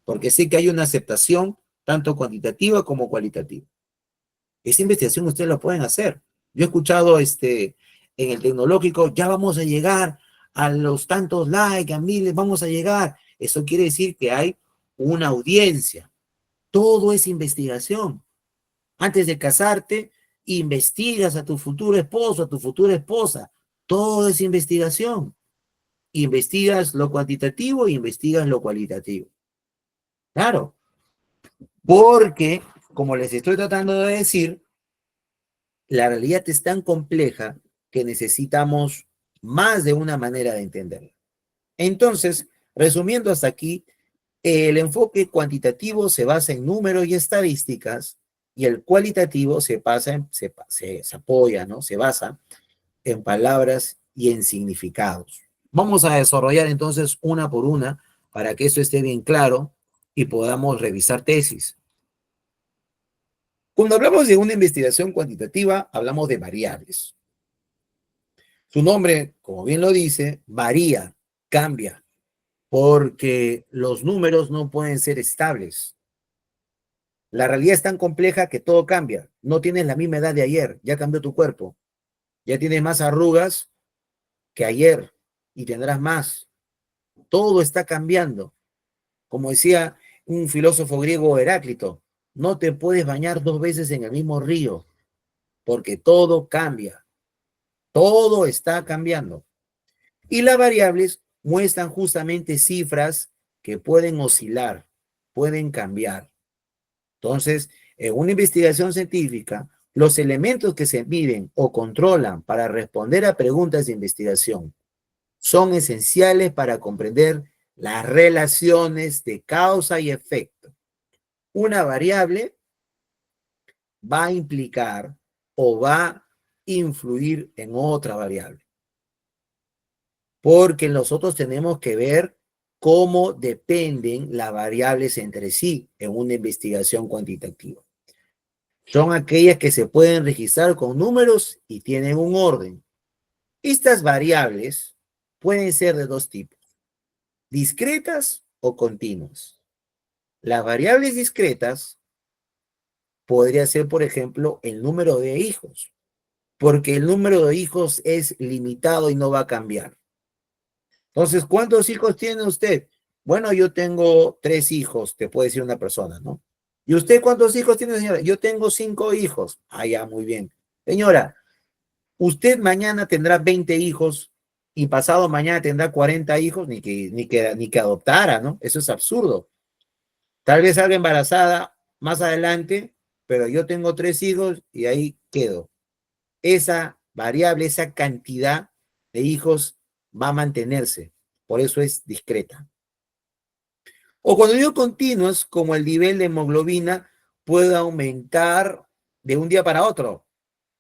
porque sé que hay una aceptación tanto cuantitativa como cualitativa. Esa investigación ustedes la pueden hacer. Yo he escuchado en el tecnológico, ya vamos a llegar a los tantos likes, a miles, vamos a llegar. Eso quiere decir que hay una audiencia. Todo es investigación. Antes de casarte, investigas a tu futuro esposo, a tu futura esposa. Todo es investigación. Investigas lo cuantitativo e investigas lo cualitativo. Claro, porque, como les estoy tratando de decir, la realidad es tan compleja que necesitamos más de una manera de entenderla. Entonces, resumiendo hasta aquí, el enfoque cuantitativo se basa en números y estadísticas y el cualitativo se apoya, ¿no? Se basa en palabras y en significados. Vamos a desarrollar entonces una por una para que esto esté bien claro y podamos revisar tesis. Cuando hablamos de una investigación cuantitativa, hablamos de variables. Su nombre, como bien lo dice, varía, cambia, porque los números no pueden ser estables. La realidad es tan compleja que todo cambia. No tienes la misma edad de ayer, ya cambió tu cuerpo. Ya tienes más arrugas que ayer y tendrás más. Todo está cambiando. Como decía un filósofo griego, Heráclito, no te puedes bañar 2 veces en el mismo río, porque todo cambia. Todo está cambiando. Y las variables muestran justamente cifras que pueden oscilar, pueden cambiar. Entonces, en una investigación científica, los elementos que se miden o controlan para responder a preguntas de investigación son esenciales para comprender las relaciones de causa y efecto. Una variable va a implicar o va a influir en otra variable, porque nosotros tenemos que ver cómo dependen las variables entre sí en una investigación cuantitativa. Son aquellas que se pueden registrar con números y tienen un orden. Estas variables pueden ser de dos tipos: discretas o continuas. Las variables discretas podría ser, por ejemplo, el número de hijos, porque el número de hijos es limitado y no va a cambiar. Entonces, ¿cuántos hijos tiene usted? Bueno, yo tengo 3 hijos, te puede decir una persona, ¿no? ¿Y usted cuántos hijos tiene, señora? Yo tengo 5 hijos. Ah, ya, muy bien. Señora, usted mañana tendrá 20 hijos y pasado mañana tendrá 40 hijos, ni que adoptara, ¿no? Eso es absurdo. Tal vez salga embarazada más adelante, pero yo tengo 3 hijos y ahí quedo. Esa variable, esa cantidad de hijos va a mantenerse. Por eso es discreta. O cuando digo continuo, es como el nivel de hemoglobina puede aumentar de un día para otro.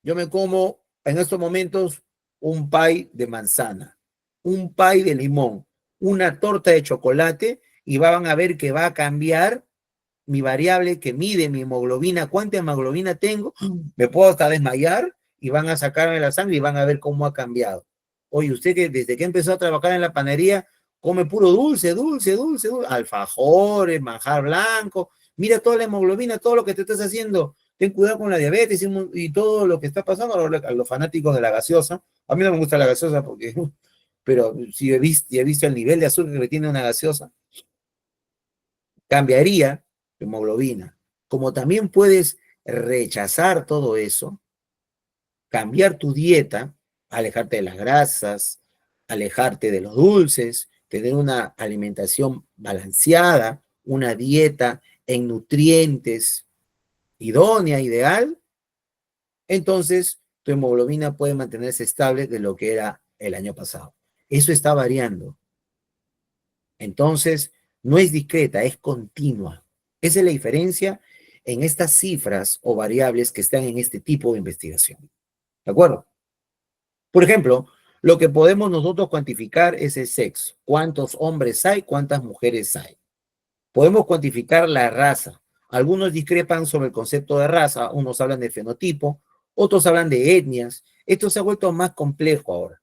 Yo me como en estos momentos un pie de manzana, un pie de limón, una torta de chocolate y van a ver que va a cambiar mi variable que mide mi hemoglobina, cuánta hemoglobina tengo, me puedo hasta desmayar y van a sacarme la sangre y van a ver cómo ha cambiado. Oye, usted que desde que empezó a trabajar en la panadería come puro dulce, dulce, dulce, dulce, alfajores, manjar blanco, mira toda la hemoglobina, todo lo que te estás haciendo, ten cuidado con la diabetes y todo lo que está pasando a los fanáticos de la gaseosa. A mí no me gusta la gaseosa porque, pero si he visto el nivel de azúcar que tiene una gaseosa, cambiaría tu hemoglobina. Como también puedes rechazar todo eso, cambiar tu dieta, alejarte de las grasas, alejarte de los dulces, tener una alimentación balanceada, una dieta en nutrientes idónea, ideal, entonces tu hemoglobina puede mantenerse estable de lo que era el año pasado. Eso está variando. Entonces, no es discreta, es continua. Esa es la diferencia en estas cifras o variables que están en este tipo de investigación. ¿De acuerdo? Por ejemplo, lo que podemos nosotros cuantificar es el sexo. ¿Cuántos hombres hay? ¿Cuántas mujeres hay? Podemos cuantificar la raza. Algunos discrepan sobre el concepto de raza. Unos hablan de fenotipo, otros hablan de etnias. Esto se ha vuelto más complejo ahora,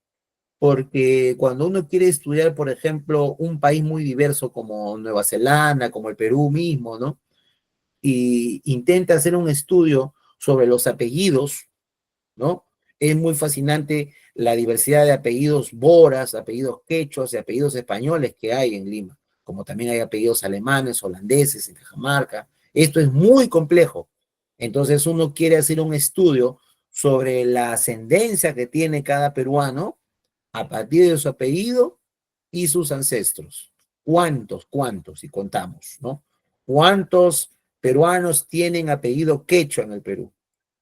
porque cuando uno quiere estudiar, por ejemplo, un país muy diverso como Nueva Zelanda, como el Perú mismo, ¿no? Y intenta hacer un estudio sobre los apellidos, ¿no? Es muy fascinante la diversidad de apellidos boras, apellidos quechuas y apellidos españoles que hay en Lima, como también hay apellidos alemanes, holandeses en Cajamarca. Esto es muy complejo. Entonces uno quiere hacer un estudio sobre la ascendencia que tiene cada peruano a partir de su apellido y sus ancestros. ¿Cuántos? Y contamos, ¿no? ¿Cuántos peruanos tienen apellido quechua en el Perú?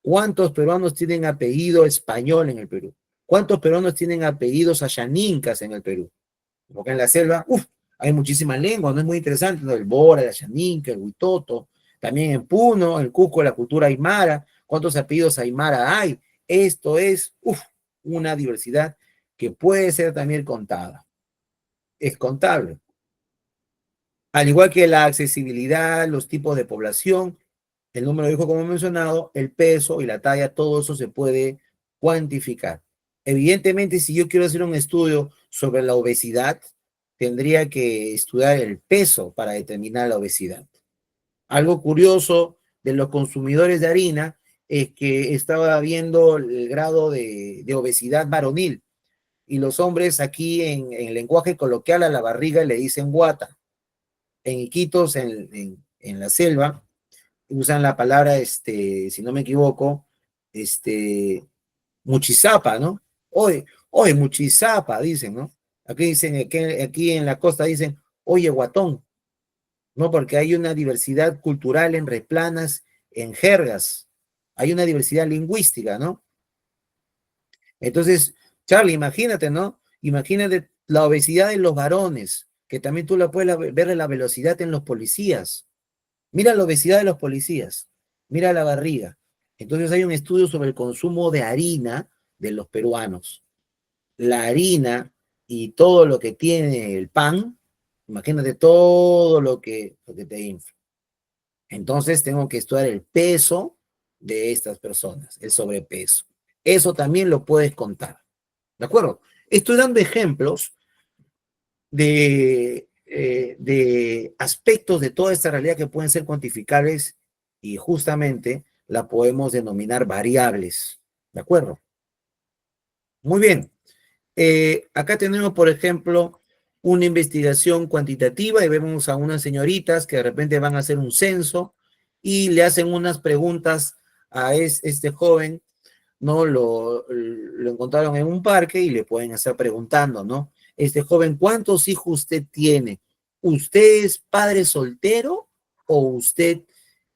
¿Cuántos peruanos tienen apellido español en el Perú? ¿Cuántos peruanos tienen apellidos ayanincas en el Perú? Porque en la selva, hay muchísimas lenguas, no es muy interesante, ¿no? El Bora, el ayaninca, el Huitoto, también en Puno, el Cusco, la cultura aymara, ¿cuántos apellidos aymara hay? Esto es, una diversidad que puede ser también contada. Es contable. Al igual que la accesibilidad, los tipos de población, el número de hijos, como he mencionado, el peso y la talla, todo eso se puede cuantificar. Evidentemente, si yo quiero hacer un estudio sobre la obesidad, tendría que estudiar el peso para determinar la obesidad. Algo curioso de los consumidores de harina es que estaba viendo el grado de obesidad varonil y los hombres aquí en lenguaje coloquial a la barriga le dicen guata. En Iquitos, en la selva, usan la palabra, si no me equivoco, muchizapa, ¿no? Oye, muchizapa, dicen, ¿no? Aquí dicen, aquí en la costa dicen, oye, guatón, ¿no? Porque hay una diversidad cultural en replanas, en jergas, hay una diversidad lingüística, ¿no? Entonces, Charlie, imagínate, ¿no? Imagínate la obesidad en los varones, que también tú la puedes ver en la velocidad en los policías. Mira la obesidad de los policías, mira la barriga. Entonces hay un estudio sobre el consumo de harina de los peruanos. La harina y todo lo que tiene el pan, imagínate todo lo que te infla. Entonces tengo que estudiar el peso de estas personas, el sobrepeso. Eso también lo puedes contar. ¿De acuerdo? Estoy dando ejemplos de aspectos de toda esta realidad que pueden ser cuantificables y justamente la podemos denominar variables. ¿De acuerdo? Muy bien. Acá tenemos, por ejemplo, una investigación cuantitativa y vemos a unas señoritas que de repente van a hacer un censo y le hacen unas preguntas a este joven, ¿no? Lo encontraron en un parque y le pueden estar preguntando, ¿no? Este joven, ¿cuántos hijos usted tiene? ¿Usted es padre soltero o usted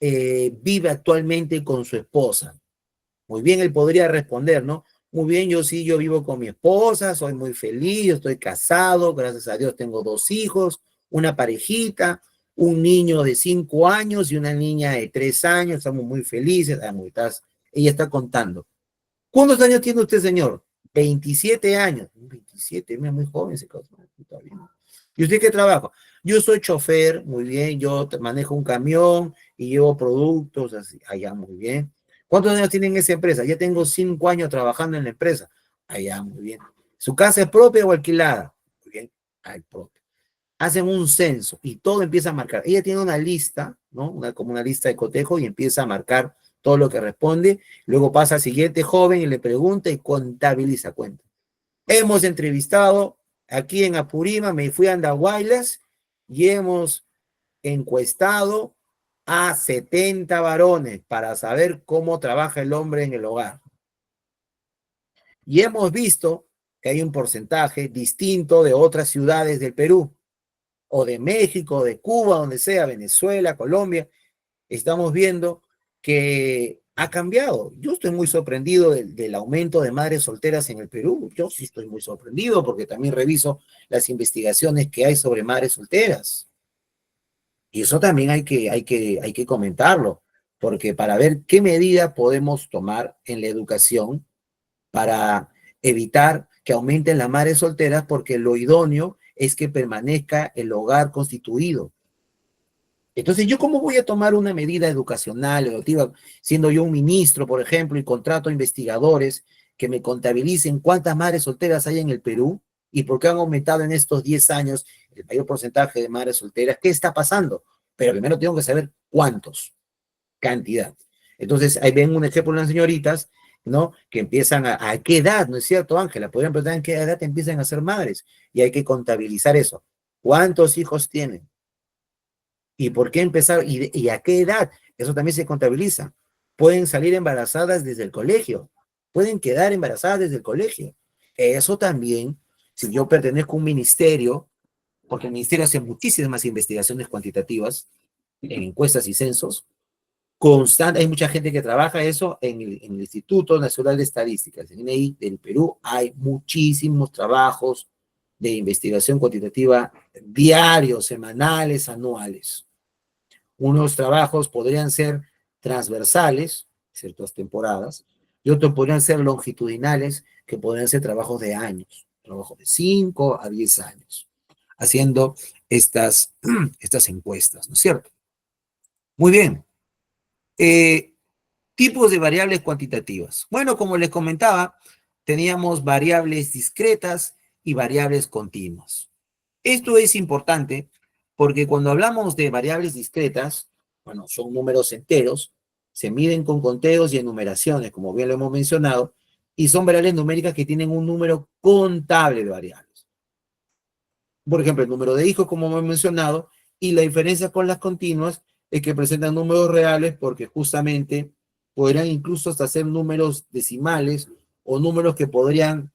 vive actualmente con su esposa? Muy bien, él podría responder, ¿no? Muy bien, yo sí, yo vivo con mi esposa, soy muy feliz, yo estoy casado, gracias a Dios tengo 2 hijos, una parejita, un niño de 5 años y una niña de 3 años, estamos muy felices, ella está contando. ¿Cuántos años tiene usted, señor? 27 años. 27, mira, muy joven ese caso. Está bien. ¿Y usted qué trabaja? Yo soy chofer, muy bien, yo manejo un camión y llevo productos, así, allá, muy bien. ¿Cuántos años tiene en esa empresa? Ya tengo 5 años trabajando en la empresa. Allá, muy bien. ¿Su casa es propia o alquilada? Muy bien, hay propia. Hacen un censo y todo empieza a marcar. Ella tiene una lista, ¿no? Como una lista de cotejo y empieza a marcar todo lo que responde. Luego pasa al siguiente joven y le pregunta y contabiliza cuenta. Hemos entrevistado aquí en Apurima, me fui a Andahuaylas y hemos encuestado a 70 varones para saber cómo trabaja el hombre en el hogar. Y hemos visto que hay un porcentaje distinto de otras ciudades del Perú, o de México, de Cuba, donde sea, Venezuela, Colombia. Estamos viendo que ha cambiado. Yo estoy muy sorprendido del aumento de madres solteras en el Perú. Yo sí estoy muy sorprendido porque también reviso las investigaciones que hay sobre madres solteras. Y eso también hay que comentarlo, porque para ver qué medida podemos tomar en la educación para evitar que aumenten las madres solteras, porque lo idóneo es que permanezca el hogar constituido. Entonces, ¿yo cómo voy a tomar una medida educacional, educativa, siendo yo un ministro, por ejemplo, y contrato investigadores que me contabilicen cuántas madres solteras hay en el Perú y por qué han aumentado en estos 10 años el mayor porcentaje de madres solteras? ¿Qué está pasando? Pero primero tengo que saber cuántos, cantidad. Entonces, ahí ven un ejemplo de unas señoritas, ¿no? Que empiezan ¿a qué edad? ¿No es cierto, Ángela? Podrían preguntar en qué edad empiezan a ser madres y hay que contabilizar eso. ¿Cuántos hijos tienen? ¿Y por qué empezar? ¿Y a qué edad? Eso también se contabiliza. Pueden salir embarazadas desde el colegio. Pueden quedar embarazadas desde el colegio. Eso también, si yo pertenezco a un ministerio, porque el ministerio hace muchísimas investigaciones cuantitativas en encuestas y censos, constante, hay mucha gente que trabaja eso en el Instituto Nacional de Estadísticas, en INEI del Perú, hay muchísimos trabajos de investigación cuantitativa diarios, semanales, anuales. Unos trabajos podrían ser transversales, ciertas temporadas, y otros podrían ser longitudinales, que podrían ser trabajos de años, trabajos de 5 a 10 años, haciendo estas encuestas, ¿no es cierto? Muy bien. Tipos de variables cuantitativas. Bueno, como les comentaba, teníamos variables discretas y variables continuas. Esto es importante porque cuando hablamos de variables discretas, bueno, son números enteros, se miden con conteos y enumeraciones, como bien lo hemos mencionado, y son variables numéricas que tienen un número contable de variables. Por ejemplo, el número de hijos, como hemos mencionado, y la diferencia con las continuas es que presentan números reales porque justamente podrían incluso hasta ser números decimales o números que podrían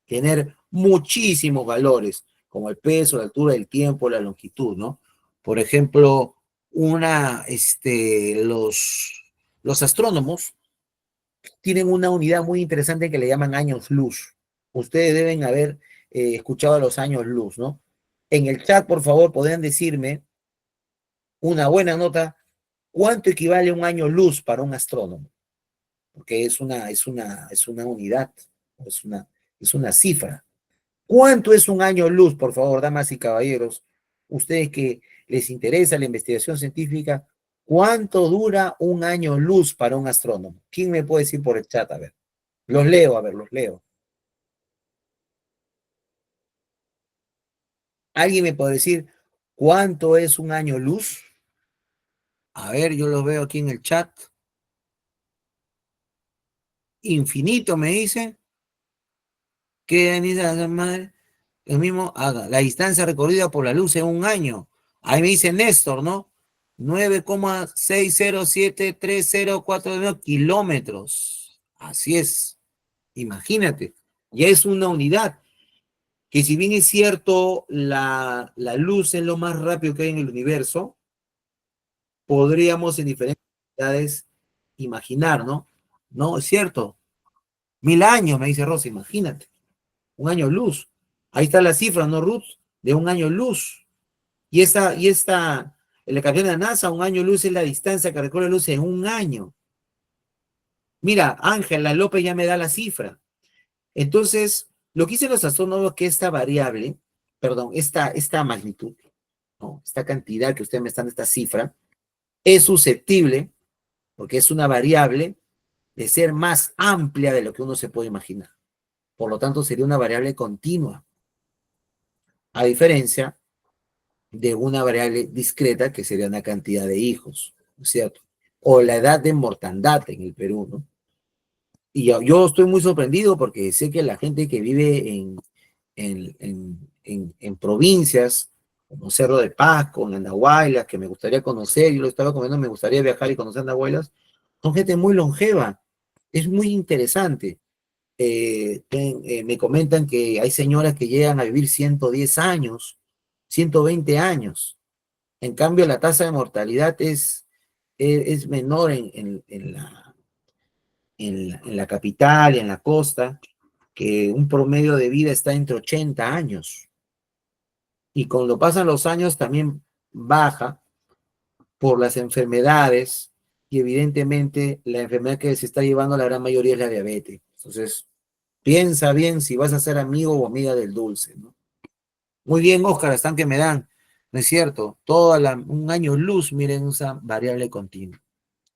tener muchísimos valores, como el peso, la altura, el tiempo, la longitud, ¿no? Por ejemplo, los astrónomos tienen una unidad muy interesante que le llaman años luz. Ustedes deben haber escuchado los años luz, ¿no? En el chat, por favor, podrían decirme una buena nota, ¿cuánto equivale un año luz para un astrónomo? Porque es una unidad, es una cifra. ¿Cuánto es un año luz, por favor, damas y caballeros? Ustedes que les interesa la investigación científica, ¿cuánto dura un año luz para un astrónomo? ¿Quién me puede decir por el chat? A ver, los leo, a ver, los leo. ¿Alguien me puede decir cuánto es un año luz? A ver, yo los veo aquí en el chat. Infinito, me dice. ¿Qué dice madre? El mismo haga. La distancia recorrida por la luz en un año. Ahí me dice Néstor, ¿no? 9,6073049 kilómetros. Así es. Imagínate. Ya es una unidad. Que si bien es cierto, la luz es lo más rápido que hay en el universo, podríamos en diferentes unidades imaginar, ¿no? No, es cierto. 1000 años, me dice Rosa, imagínate. Un año luz. Ahí está la cifra, ¿no, Ruth? De un año luz. la campeona de la NASA, un año luz es la distancia que recorre la luz en un año. Mira, Ángela López ya me da la cifra. Entonces, lo que dicen los astrónomos es que esta variable, perdón, esta magnitud, ¿no? Esta cantidad que ustedes me están, esta cifra, es susceptible, porque es una variable, de ser más amplia de lo que uno se puede imaginar. Por lo tanto, sería una variable continua, a diferencia de una variable discreta, que sería una cantidad de hijos, ¿no es cierto? O la edad de mortandad en el Perú, ¿no? Y yo estoy muy sorprendido porque sé que la gente que vive en provincias como Cerro de Pasco, en Andahuaylas, que me gustaría conocer, yo lo estaba comiendo, me gustaría viajar y conocer Andahuaylas, son gente muy longeva, es muy interesante. Me comentan que hay señoras que llegan a vivir 110 años, 120 años. En cambio, la tasa de mortalidad es menor en la capital y en la costa, que un promedio de vida está entre 80 años. Y cuando pasan los años también baja por las enfermedades y evidentemente la enfermedad que se está llevando la gran mayoría es la diabetes. Entonces, piensa bien si vas a ser amigo o amiga del dulce, ¿no? Muy bien, Oscar, están que me dan, ¿no es cierto? Un año luz, miren, esa variable continua.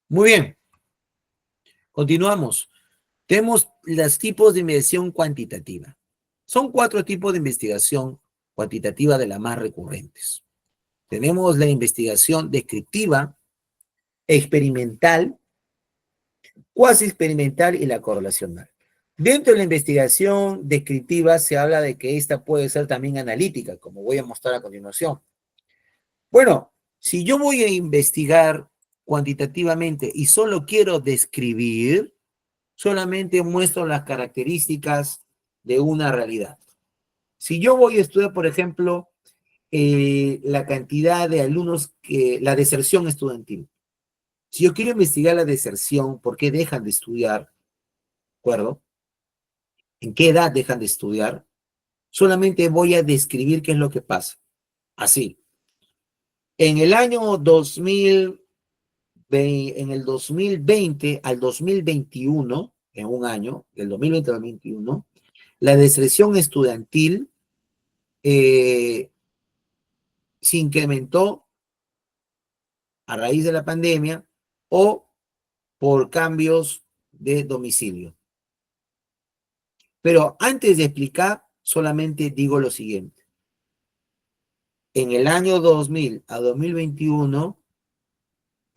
Muy bien, continuamos. Tenemos los tipos de investigación cuantitativa. Son 4 tipos de investigación cuantitativa de las más recurrentes. Tenemos la investigación descriptiva, experimental, cuasi experimental y la correlacional. Dentro de la investigación descriptiva se habla de que esta puede ser también analítica, como voy a mostrar a continuación. Bueno, si yo voy a investigar cuantitativamente y solo quiero describir, solamente muestro las características de una realidad. Si yo voy a estudiar, por ejemplo, la cantidad de alumnos la deserción estudiantil. Si yo quiero investigar la deserción, ¿por qué dejan de estudiar? ¿De acuerdo? ¿En qué edad dejan de estudiar? Solamente voy a describir qué es lo que pasa. Así. En el año 2020 al 2021, en un año, del 2020 al 2021, la deserción estudiantil se incrementó a raíz de la pandemia o por cambios de domicilio. Pero antes de explicar, solamente digo lo siguiente. En el año 2000 a 2021,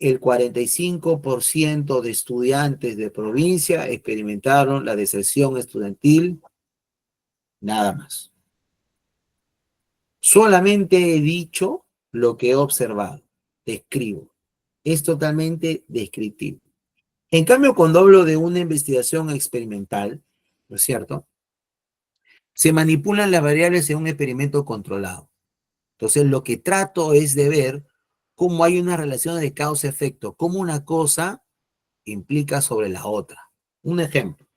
el 45% de estudiantes de provincia experimentaron la deserción estudiantil, nada más. Solamente he dicho lo que he observado, describo. Es totalmente descriptivo. En cambio, cuando hablo de una investigación experimental, ¿no es cierto? Se manipulan las variables en un experimento controlado. Entonces, lo que trato es de ver cómo hay una relación de causa-efecto, cómo una cosa implica sobre la otra. Un ejemplo.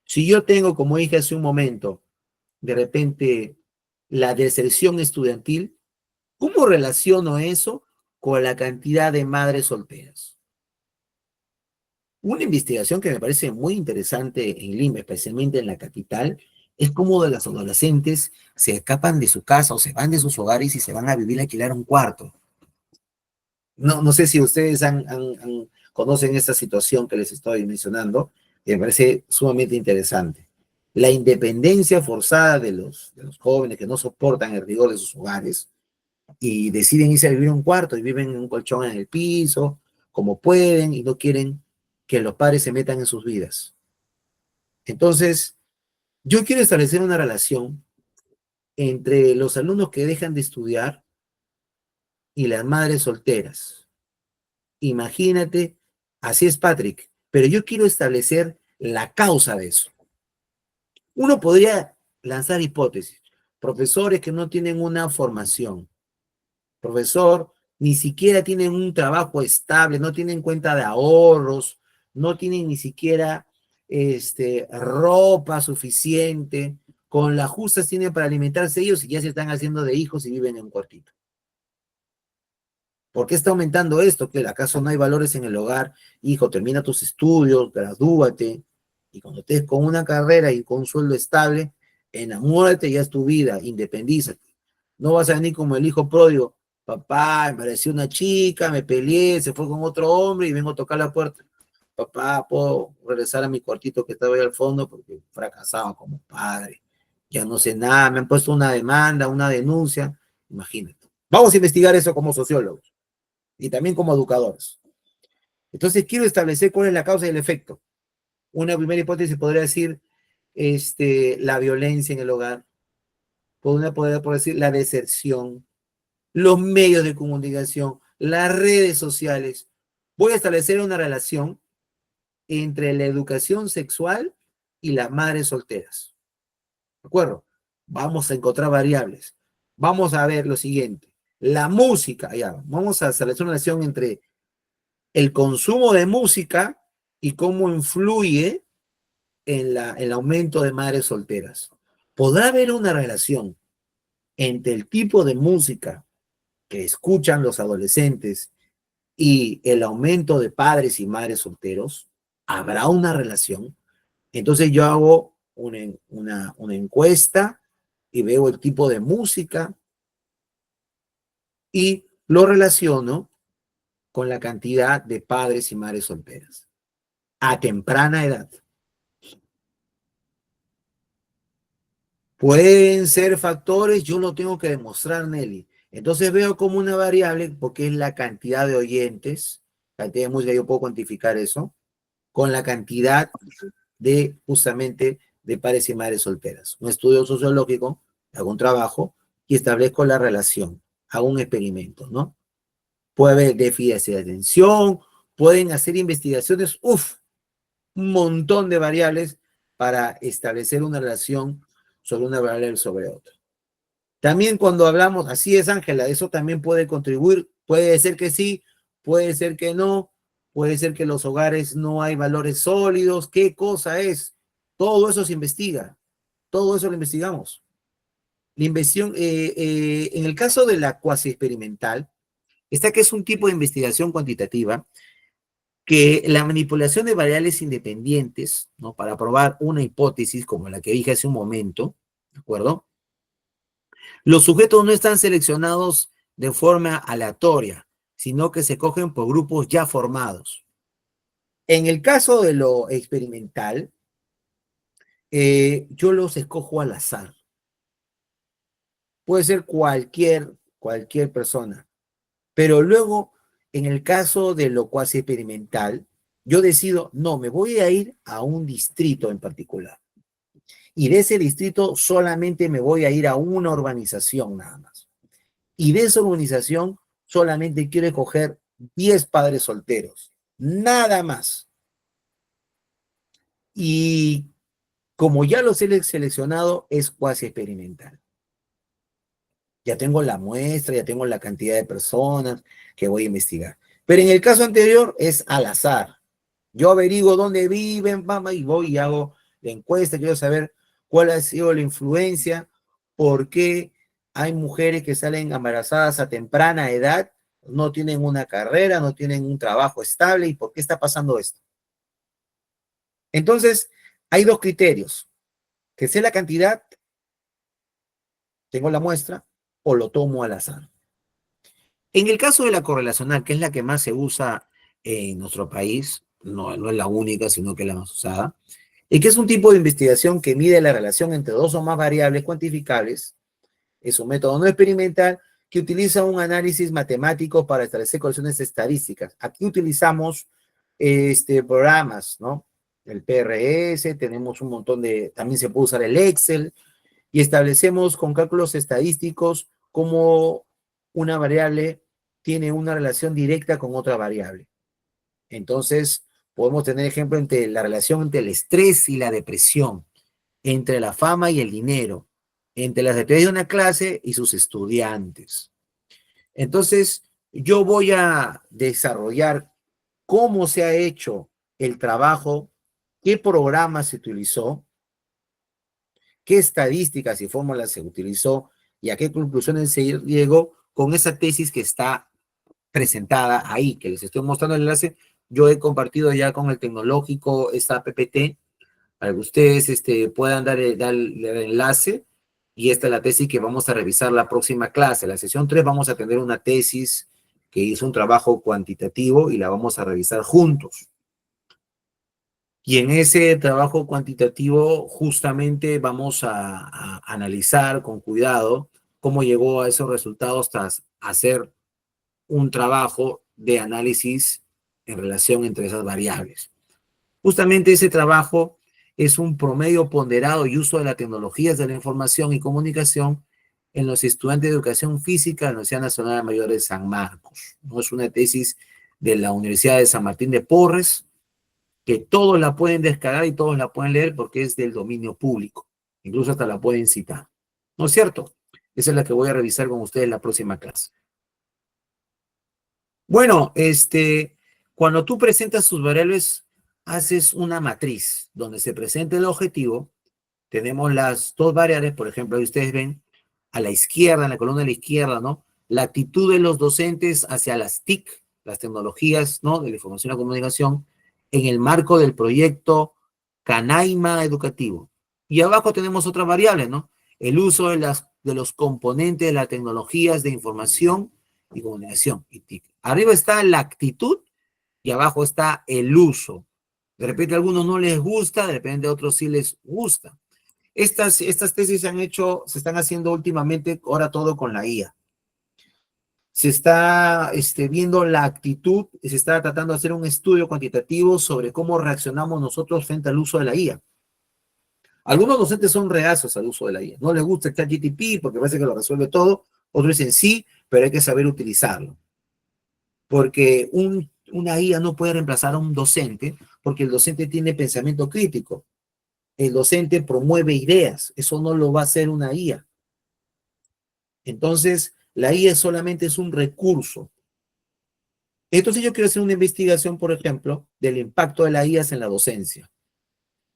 Si yo tengo, como dije hace un momento, de repente la deserción estudiantil, ¿cómo relaciono eso con la cantidad de madres solteras? Una investigación que me parece muy interesante en Lima, especialmente en la capital, es cómo de las adolescentes se escapan de su casa o se van de sus hogares y se van a vivir a alquilar un cuarto. No sé si ustedes conocen esta situación que les estoy mencionando, que me parece sumamente interesante. La independencia forzada de los jóvenes que no soportan el rigor de sus hogares y deciden irse a vivir a un cuarto y viven en un colchón en el piso, como pueden, y no quieren que los padres se metan en sus vidas. Entonces, yo quiero establecer una relación entre los alumnos que dejan de estudiar y las madres solteras. Imagínate, así es Patrick, pero yo quiero establecer la causa de eso. Uno podría lanzar hipótesis. Profesores que no tienen una formación. Profesor, ni siquiera tienen un trabajo estable, no tienen cuenta de ahorros, no tienen ni siquiera ropa suficiente, con las justas tienen para alimentarse ellos y ya se están haciendo de hijos y viven en un cuartito. ¿Por qué está aumentando esto? ¿Que acaso no hay valores en el hogar? Hijo, termina tus estudios, gradúate, y cuando estés con una carrera y con un sueldo estable, enamórate, ya es tu vida, independízate. No vas a venir como el hijo pródigo. Papá, me pareció una chica, me peleé, se fue con otro hombre y vengo a tocar la puerta. Papá, ¿puedo regresar a mi cuartito que estaba ahí al fondo? Porque fracasaba como padre. Ya no sé nada, me han puesto una demanda, una denuncia. Imagínate. Vamos a investigar eso como sociólogos y también como educadores. Entonces, quiero establecer cuál es la causa y el efecto. Una primera hipótesis podría decir la violencia en el hogar. Podría decir la deserción, los medios de comunicación, las redes sociales. Voy a establecer una relación entre la educación sexual y las madres solteras. ¿De acuerdo? Vamos a encontrar variables. Vamos a ver lo siguiente. La música, ya, vamos a establecer una relación entre el consumo de música y cómo influye en el aumento de madres solteras. ¿Podrá haber una relación entre el tipo de música que escuchan los adolescentes y el aumento de padres y madres solteros? ¿Habrá una relación? Entonces yo hago una encuesta y veo el tipo de música y lo relaciono con la cantidad de padres y madres solteras a temprana edad. Pueden ser factores, yo lo tengo que demostrar, Nelly. Entonces veo como una variable, porque es la cantidad de oyentes, cantidad de música, yo puedo cuantificar eso, con la cantidad de justamente de padres y madres solteras. Un estudio sociológico, hago un trabajo y establezco la relación, hago un experimento, ¿no? Puede haber déficit de atención, pueden hacer investigaciones, un montón de variables para establecer una relación sobre una variable sobre otra. También cuando hablamos, así es Ángela, eso también puede contribuir, puede ser que sí, puede ser que no, puede ser que en los hogares no hay valores sólidos, ¿qué cosa es? Todo eso se investiga, todo eso lo investigamos. La investigación, en el caso de la cuasi experimental, está que es un tipo de investigación cuantitativa que la manipulación de variables independientes, ¿no? Para probar una hipótesis como la que dije hace un momento, ¿de acuerdo? Los sujetos no están seleccionados de forma aleatoria, sino que se cogen por grupos ya formados. En el caso de lo experimental, yo los escojo al azar. Puede ser cualquier persona. Pero luego, en el caso de lo cuasi experimental, yo decido, no, me voy a ir a un distrito en particular. Y de ese distrito solamente me voy a ir a una urbanización nada más. Y de esa urbanización solamente quiero escoger 10 padres solteros. Nada más. Y como ya los he seleccionado, es cuasi experimental. Ya tengo la muestra, ya tengo la cantidad de personas que voy a investigar. Pero en el caso anterior es al azar. Yo averiguo dónde viven, mamá, y voy y hago la encuesta, quiero saber cuál ha sido la influencia, por qué hay mujeres que salen embarazadas a temprana edad, no tienen una carrera, no tienen un trabajo estable, y por qué está pasando esto. Entonces, hay dos criterios, que sé la cantidad, tengo la muestra, o lo tomo al azar. En el caso de la correlacional, que es la que más se usa en nuestro país, no es la única, sino que es la más usada, y que es un tipo de investigación que mide la relación entre dos o más variables cuantificables, es un método no experimental que utiliza un análisis matemático para establecer correlaciones estadísticas. Aquí utilizamos programas, ¿no? El PRS, tenemos un montón también se puede usar el Excel, y establecemos con cálculos estadísticos cómo una variable tiene una relación directa con otra variable. Entonces, podemos tener ejemplo entre la relación entre el estrés y la depresión, entre la fama y el dinero, entre las actividades de una clase y sus estudiantes. Entonces, yo voy a desarrollar cómo se ha hecho el trabajo, qué programa se utilizó, qué estadísticas y fórmulas se utilizó y a qué conclusiones se llegó con esa tesis que está presentada ahí, que les estoy mostrando el enlace. Yo he compartido ya con el tecnológico esta PPT para que ustedes puedan dar el enlace, y esta es la tesis que vamos a revisar la próxima clase. La sesión 3 vamos a tener una tesis que hizo un trabajo cuantitativo y la vamos a revisar juntos. Y en ese trabajo cuantitativo justamente vamos a analizar con cuidado cómo llegó a esos resultados tras hacer un trabajo de análisis en relación entre esas variables. Justamente ese trabajo es un promedio ponderado y uso de las tecnologías de la información y comunicación en los estudiantes de educación física de la Universidad Nacional Mayor de San Marcos. ¿No? Es una tesis de la Universidad de San Martín de Porres, que todos la pueden descargar y todos la pueden leer porque es del dominio público. Incluso hasta la pueden citar. ¿No es cierto? Esa es la que voy a revisar con ustedes en la próxima clase. Bueno, cuando tú presentas tus variables, haces una matriz donde se presenta el objetivo. Tenemos las dos variables, por ejemplo, ahí ustedes ven a la izquierda, en la columna de la izquierda, ¿no? La actitud de los docentes hacia las TIC, las tecnologías, ¿no? De la información y la comunicación, en el marco del proyecto Canaima Educativo. Y abajo tenemos otras variables, ¿no? El uso de los componentes de las tecnologías de información y comunicación, y TIC. Arriba está la actitud y abajo está el uso. De repente a algunos no les gusta, de repente a otros sí les gusta. Estas tesis se están haciendo últimamente, ahora todo con la IA. Se está viendo la actitud, se está tratando de hacer un estudio cuantitativo sobre cómo reaccionamos nosotros frente al uso de la IA. Algunos docentes son reacios al uso de la IA. No les gusta el ChatGPT porque parece que lo resuelve todo. Otros dicen sí, pero hay que saber utilizarlo. Porque una IA no puede reemplazar a un docente, porque el docente tiene pensamiento crítico. El docente promueve ideas. Eso no lo va a hacer una IA. Entonces, la IA solamente es un recurso. Entonces, yo quiero hacer una investigación, por ejemplo, del impacto de la IA en la docencia.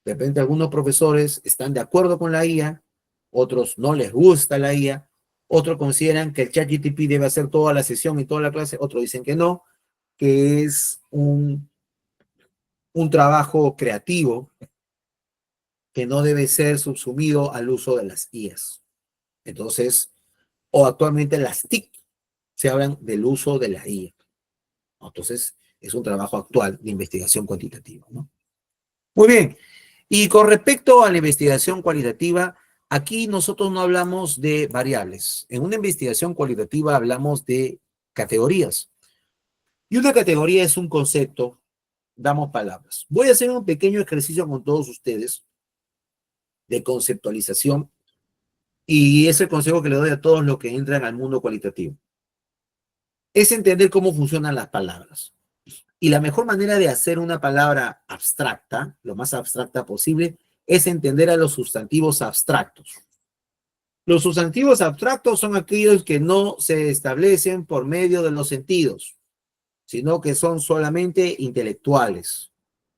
De repente, algunos profesores están de acuerdo con la IA, otros no les gusta la IA, otros consideran que el ChatGPT debe hacer toda la sesión y toda la clase, otros dicen que no, que es un trabajo creativo que no debe ser subsumido al uso de las IAs. Entonces, o actualmente las TIC se hablan del uso de la IA. Entonces, es un trabajo actual de investigación cuantitativa, ¿no? Muy bien. Y con respecto a la investigación cualitativa, aquí nosotros no hablamos de variables. En una investigación cualitativa hablamos de categorías. Y una categoría es un concepto, damos palabras. Voy a hacer un pequeño ejercicio con todos ustedes de conceptualización, y es el consejo que le doy a todos los que entran al mundo cualitativo. Es entender cómo funcionan las palabras. Y la mejor manera de hacer una palabra abstracta, lo más abstracta posible, es entender a los sustantivos abstractos. Los sustantivos abstractos son aquellos que no se establecen por medio de los sentidos, sino que son solamente intelectuales.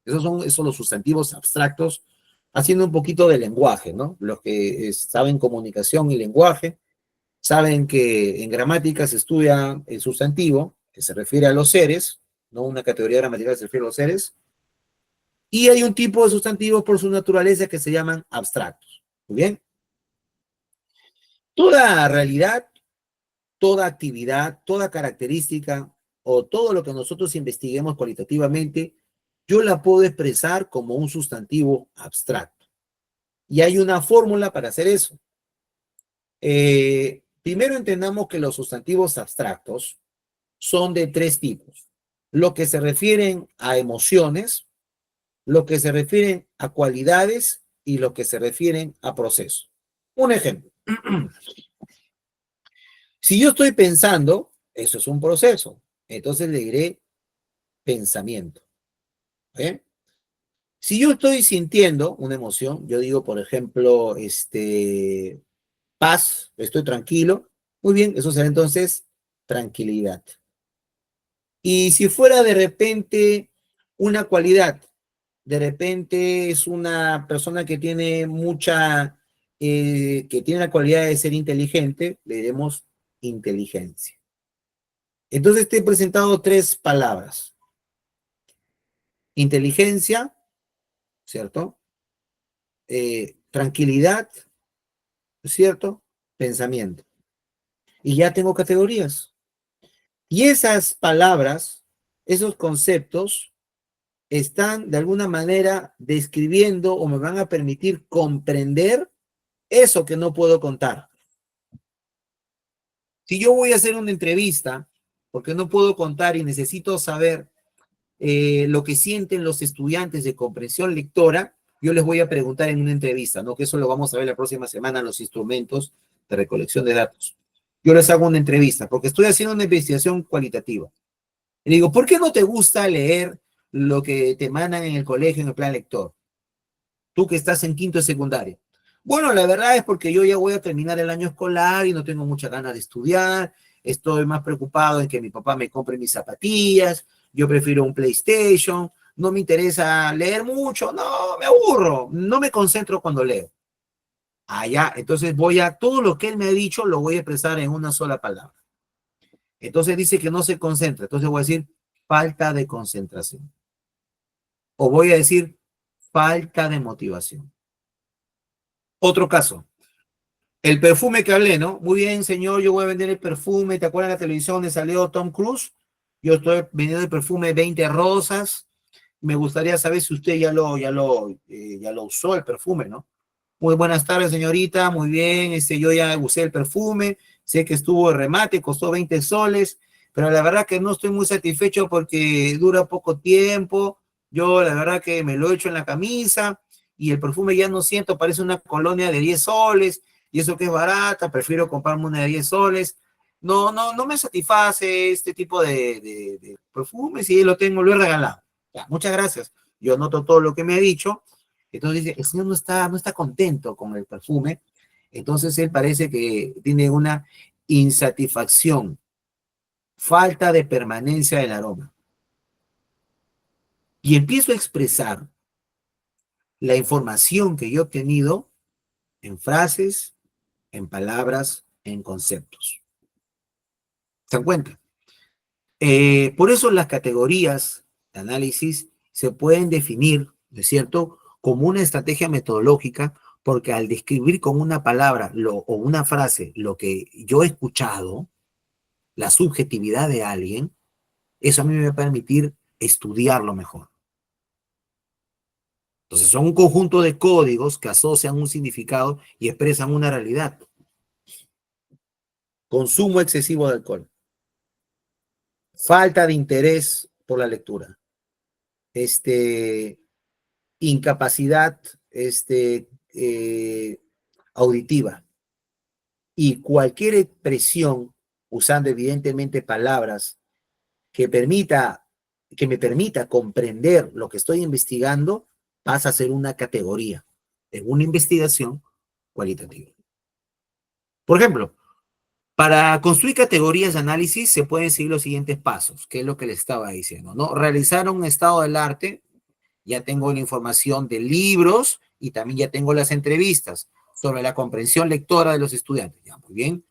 Esos son los sustantivos abstractos, haciendo un poquito de lenguaje, ¿no? Los que saben comunicación y lenguaje, saben que en gramática se estudia el sustantivo, que se refiere a los seres, no una categoría gramatical que se refiere a los seres, y hay un tipo de sustantivos por su naturaleza que se llaman abstractos. Muy bien. Toda realidad, toda actividad, toda característica o todo lo que nosotros investiguemos cualitativamente, yo la puedo expresar como un sustantivo abstracto. Y hay una fórmula para hacer eso. Primero entendamos que los sustantivos abstractos son de tres tipos. Lo que se refieren a emociones, lo que se refieren a cualidades y lo que se refieren a procesos. Un ejemplo. Si yo estoy pensando, eso es un proceso. Entonces le diré pensamiento. ¿Eh? Si yo estoy sintiendo una emoción, yo digo, por ejemplo, paz, estoy tranquilo. Muy bien, eso será entonces tranquilidad. Y si fuera de repente una cualidad, de repente es una persona que tiene que tiene la cualidad de ser inteligente, le diremos inteligencia. Entonces te he presentado 3 palabras. Inteligencia, ¿cierto? Tranquilidad, ¿cierto? Pensamiento. Y ya tengo categorías. Y esas palabras, esos conceptos, están de alguna manera describiendo o me van a permitir comprender eso que no puedo contar. Si yo voy a hacer una entrevista, porque no puedo contar y necesito saber lo que sienten los estudiantes de comprensión lectora, yo les voy a preguntar en una entrevista, ¿no? Que eso lo vamos a ver la próxima semana en los instrumentos de recolección de datos. Yo les hago una entrevista porque estoy haciendo una investigación cualitativa. Y digo, ¿por qué no te gusta leer lo que te mandan en el colegio en el plan lector? Tú que estás en quinto de secundaria. Bueno, la verdad es porque yo ya voy a terminar el año escolar y no tengo muchas ganas de estudiar. Estoy más preocupado en que mi papá me compre mis zapatillas. Yo prefiero un PlayStation. No me interesa leer mucho. No, me aburro. No me concentro cuando leo. Ya, entonces voy a, todo lo que él me ha dicho lo voy a expresar en una sola palabra. Entonces dice que no se concentra. Entonces voy a decir falta de concentración. O voy a decir falta de motivación. Otro caso. El perfume que hablé, ¿no? Muy bien, señor, yo voy a vender el perfume. ¿Te acuerdas de la televisión donde salió Tom Cruise? Yo estoy vendiendo el perfume 20 rosas. Me gustaría saber si usted ya lo usó el perfume, ¿no? Muy buenas tardes, señorita. Muy bien, yo ya usé el perfume. Sé que estuvo de remate, costó 20 soles, pero la verdad que no estoy muy satisfecho porque dura poco tiempo. Yo la verdad que me lo he hecho en la camisa y el perfume ya no siento, parece una colonia de 10 soles y eso que es barata, prefiero comprarme una de 10 soles. No me satisface este tipo de perfumes y lo tengo, lo he regalado. Ya, muchas gracias. Yo anoto todo lo que me ha dicho. Entonces dice, el señor no está contento con el perfume. Entonces él parece que tiene una insatisfacción, falta de permanencia del aroma. Y empiezo a expresar la información que yo he obtenido en frases, en palabras, en conceptos. ¿Se dan cuenta? Por eso las categorías de análisis se pueden definir, ¿no es cierto?, como una estrategia metodológica, porque al describir con una palabra o una frase lo que yo he escuchado, la subjetividad de alguien, eso a mí me va a permitir estudiarlo mejor. Entonces son un conjunto de códigos que asocian un significado y expresan una realidad. Consumo excesivo de alcohol, falta de interés por la lectura, incapacidad auditiva y cualquier expresión usando evidentemente palabras que me permita comprender lo que estoy investigando, pasa a ser una categoría en una investigación cualitativa. Por ejemplo, para construir categorías de análisis se pueden seguir los siguientes pasos, que es lo que les estaba diciendo, ¿no? Realizar un estado del arte. Ya tengo la información de libros y también ya tengo las entrevistas sobre la comprensión lectora de los estudiantes. Ya, muy bien.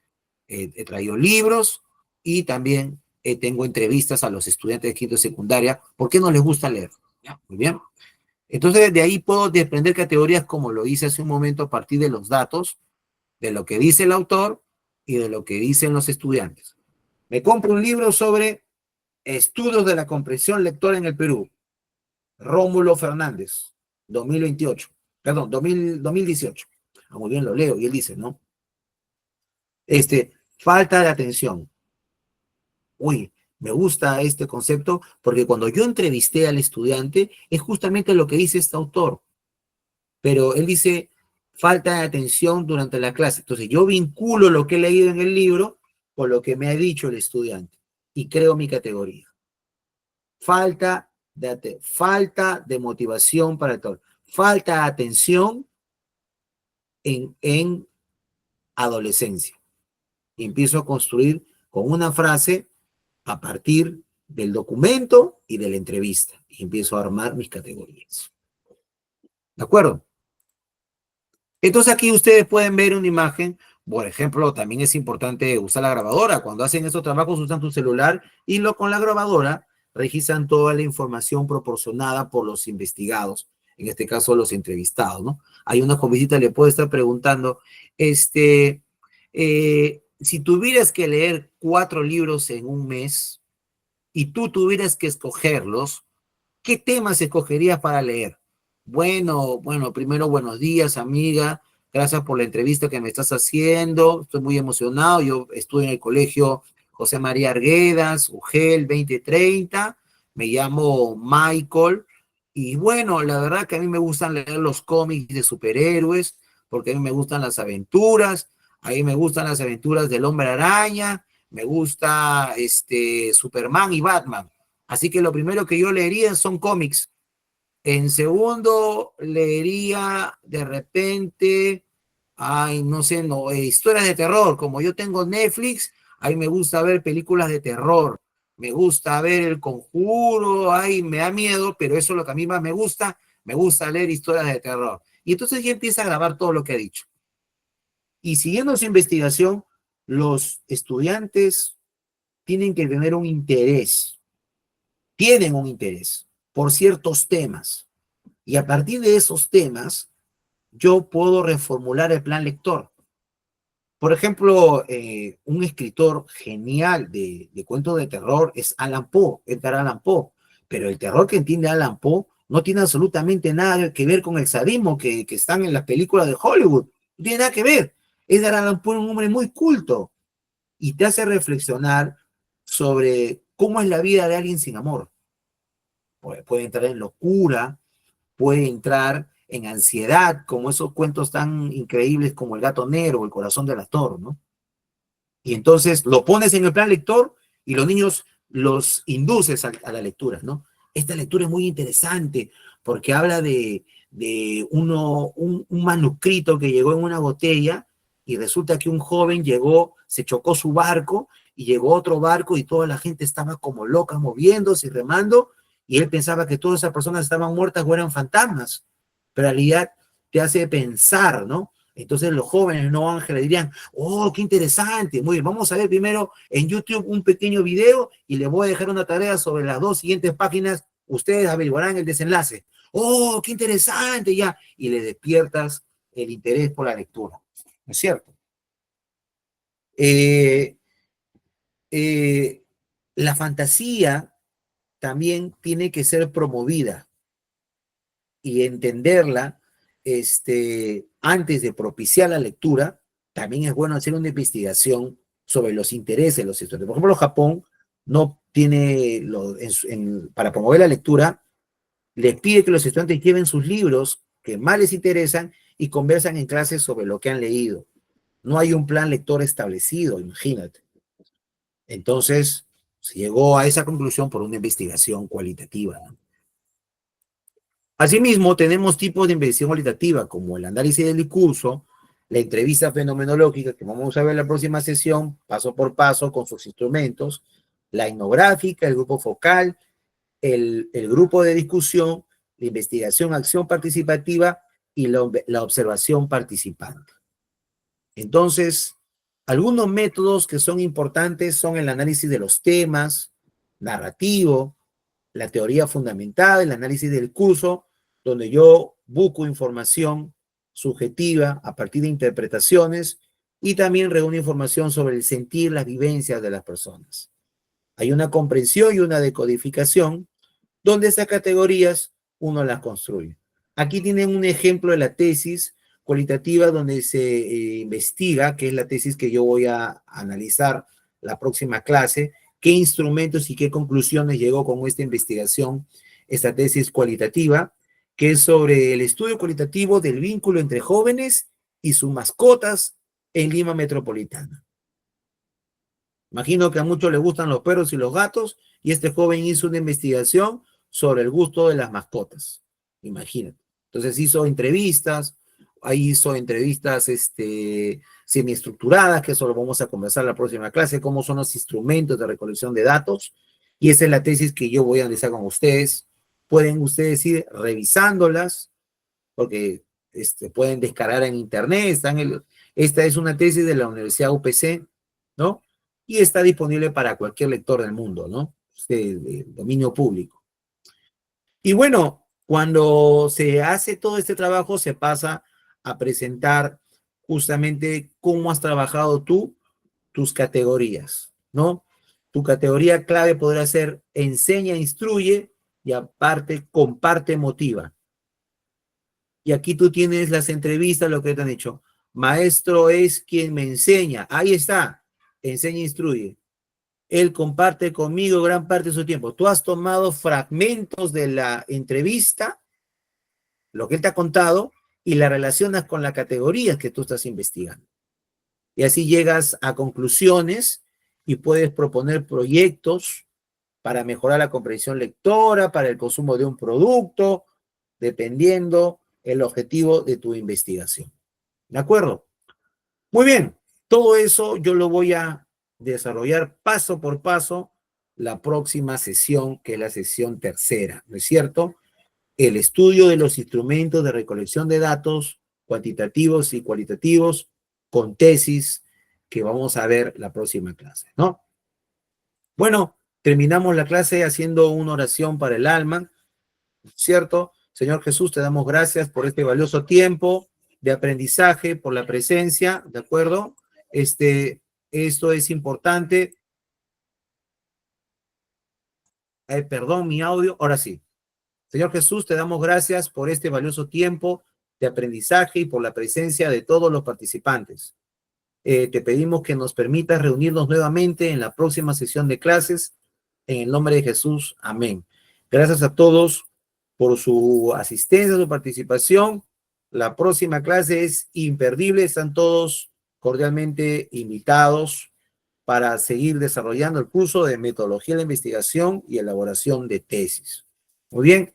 He traído libros y también tengo entrevistas a los estudiantes de quinto de secundaria. ¿Por qué no les gusta leer? Ya, muy bien. Entonces, de ahí puedo desprender categorías como lo hice hace un momento a partir de los datos, de lo que dice el autor y de lo que dicen los estudiantes. Me compro un libro sobre estudios de la comprensión lectora en el Perú. Rómulo Fernández, 2028, perdón, 2018. Muy bien, lo leo y él dice, ¿no? Falta de atención. Uy, me gusta este concepto porque cuando yo entrevisté al estudiante es justamente lo que dice este autor, pero él dice falta de atención durante la clase. Entonces yo vinculo lo que he leído en el libro con lo que me ha dicho el estudiante y creo mi categoría. Falta de motivación para el todo. Falta de atención en adolescencia. Y empiezo a construir con una frase a partir del documento y de la entrevista. Y empiezo a armar mis categorías. ¿De acuerdo? Entonces aquí ustedes pueden ver una imagen Por ejemplo, también es importante usar la grabadora. Cuando hacen esos trabajos usan tu celular y con la grabadora registran toda la información proporcionada por los investigados, en este caso los entrevistados, ¿no? Hay una jovencita le puede estar preguntando, si tuvieras que leer 4 libros en un mes y tú tuvieras que escogerlos, ¿qué temas escogerías para leer? Bueno, primero buenos días, amiga. Gracias por la entrevista que me estás haciendo. Estoy muy emocionado. Yo estudio en el colegio José María Arguedas, UGEL 2030. Me llamo Michael. Y bueno, la verdad que a mí me gustan leer los cómics de superhéroes, porque a mí me gustan las aventuras. A mí me gustan las aventuras del Hombre Araña. Me gusta Superman y Batman. Así que lo primero que yo leería son cómics. En segundo, leería de repente, ay, no sé, no, historias de terror. Como yo tengo Netflix, a mí me gusta ver películas de terror. Me gusta ver El Conjuro, ay, me da miedo, pero eso es lo que a mí más me gusta leer historias de terror. Y entonces ya empieza a grabar todo lo que ha dicho. Y siguiendo su investigación, los estudiantes tienen que tener un interés, tienen un interés por ciertos temas. Y a partir de esos temas, yo puedo reformular el plan lector. Por ejemplo, un escritor genial de cuentos de terror es Alan Poe, Edgar Allan Poe. Pero el terror que entiende Alan Poe no tiene absolutamente nada que ver con el sadismo que están en las películas de Hollywood. No tiene nada que ver. Edgar Allan Poe es un hombre muy culto y te hace reflexionar sobre cómo es la vida de alguien sin amor. Puede entrar en locura, puede entrar en ansiedad, como esos cuentos tan increíbles como El gato negro o El corazón del actor, ¿no? Y entonces lo pones en el plan lector y los niños los induces a la lectura, ¿no? Esta lectura es muy interesante porque habla de un manuscrito que llegó en una botella y resulta que un joven llegó, se chocó su barco y llegó otro barco y toda la gente estaba como loca moviéndose y remando y él pensaba que todas esas personas estaban muertas o eran fantasmas, pero en realidad te hace pensar, ¿no? Entonces los jóvenes no ángeles dirían, oh, qué interesante, muy bien, vamos a ver primero en YouTube un pequeño video y les voy a dejar una tarea sobre las 2 siguientes páginas, ustedes averiguarán el desenlace. Oh, qué interesante, ya, y le despiertas el interés por la lectura, ¿no es cierto? Eh, eh, la fantasía también tiene que ser promovida y entenderla antes de propiciar la lectura, también es bueno hacer una investigación sobre los intereses de los estudiantes. Por ejemplo, Japón no tiene, para promover la lectura, les pide que los estudiantes lleven sus libros que más les interesan y conversan en clases sobre lo que han leído. No hay un plan lector establecido, imagínate. Entonces, se llegó a esa conclusión por una investigación cualitativa, ¿no? Asimismo, tenemos tipos de investigación cualitativa, como el análisis del discurso, la entrevista fenomenológica, que vamos a ver en la próxima sesión, paso por paso, con sus instrumentos, la etnográfica, el grupo focal, el grupo de discusión, la investigación, acción participativa y la observación participante. Entonces, algunos métodos que son importantes son el análisis de los temas, narrativo, la teoría fundamental, el análisis del curso, donde yo busco información subjetiva a partir de interpretaciones y también reúno información sobre el sentir, las vivencias de las personas. Hay una comprensión y una decodificación donde esas categorías uno las construye. Aquí tienen un ejemplo de la tesis cualitativa donde se investiga, que es la tesis que yo voy a analizar la próxima clase, qué instrumentos y qué conclusiones llegó con esta investigación, esta tesis cualitativa, que es sobre el estudio cualitativo del vínculo entre jóvenes y sus mascotas en Lima Metropolitana. Imagino que a muchos les gustan los perros y los gatos, y este joven hizo una investigación sobre el gusto de las mascotas. Imagínate. Entonces hizo entrevistas, ahí hizo entrevistas semiestructuradas, que eso lo vamos a conversar en la próxima clase, cómo son los instrumentos de recolección de datos, y esa es la tesis que yo voy a analizar con ustedes. Pueden ustedes ir revisándolas, porque pueden descargar en internet, están Esta es una tesis de la Universidad UPC, ¿no? Y está disponible para cualquier lector del mundo, ¿no? De dominio público. Y bueno, cuando se hace todo este trabajo, se pasa a presentar justamente cómo has trabajado tú tus categorías, ¿no? Tu categoría clave podrá ser enseña, instruye y aparte comparte, motiva. Y aquí tú tienes las entrevistas, lo que te han dicho. Maestro es quien me enseña. Ahí está. Enseña, instruye. Él comparte conmigo gran parte de su tiempo. Tú has tomado fragmentos de la entrevista, lo que él te ha contado, y la relacionas con las categorías que tú estás investigando. Y así llegas a conclusiones y puedes proponer proyectos para mejorar la comprensión lectora, para el consumo de un producto, dependiendo el objetivo de tu investigación. ¿De acuerdo? Muy bien, todo eso yo lo voy a desarrollar paso por paso la próxima sesión, que es la sesión tercera, ¿no es cierto? El estudio de los instrumentos de recolección de datos cuantitativos y cualitativos con tesis que vamos a ver la próxima clase, ¿no? Bueno, terminamos la clase haciendo una oración para el alma, ¿cierto? Señor Jesús, te damos gracias por este valioso tiempo de aprendizaje, por la presencia, ¿de acuerdo? Esto es importante. Perdón, mi audio, ahora sí. Señor Jesús, te damos gracias por este valioso tiempo de aprendizaje y por la presencia de todos los participantes. Te pedimos que nos permitas reunirnos nuevamente en la próxima sesión de clases. En el nombre de Jesús, amén. Gracias a todos por su asistencia, su participación. La próxima clase es imperdible. Están todos cordialmente invitados para seguir desarrollando el curso de metodología de la investigación y elaboración de tesis. Muy bien.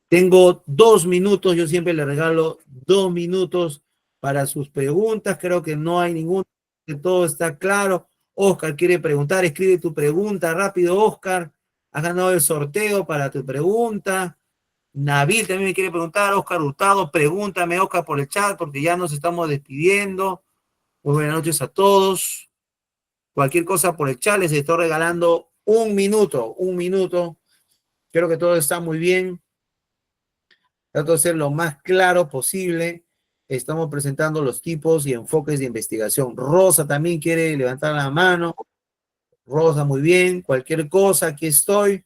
Tengo 2 minutos, yo siempre le regalo 2 minutos para sus preguntas. Creo que no hay ningún, que todo está claro. Oscar quiere preguntar, escribe tu pregunta rápido, Oscar. Has ganado el sorteo para tu pregunta. Nabil también me quiere preguntar, Oscar Hurtado, pregúntame, Oscar, por el chat, porque ya nos estamos despidiendo. Muy buenas noches a todos. Cualquier cosa por el chat, les estoy regalando 1 minuto, 1 minuto. Creo que todo está muy bien. Trato de ser lo más claro posible. Estamos presentando los tipos y enfoques de investigación. Rosa también quiere levantar la mano. Rosa, muy bien. Cualquier cosa, aquí estoy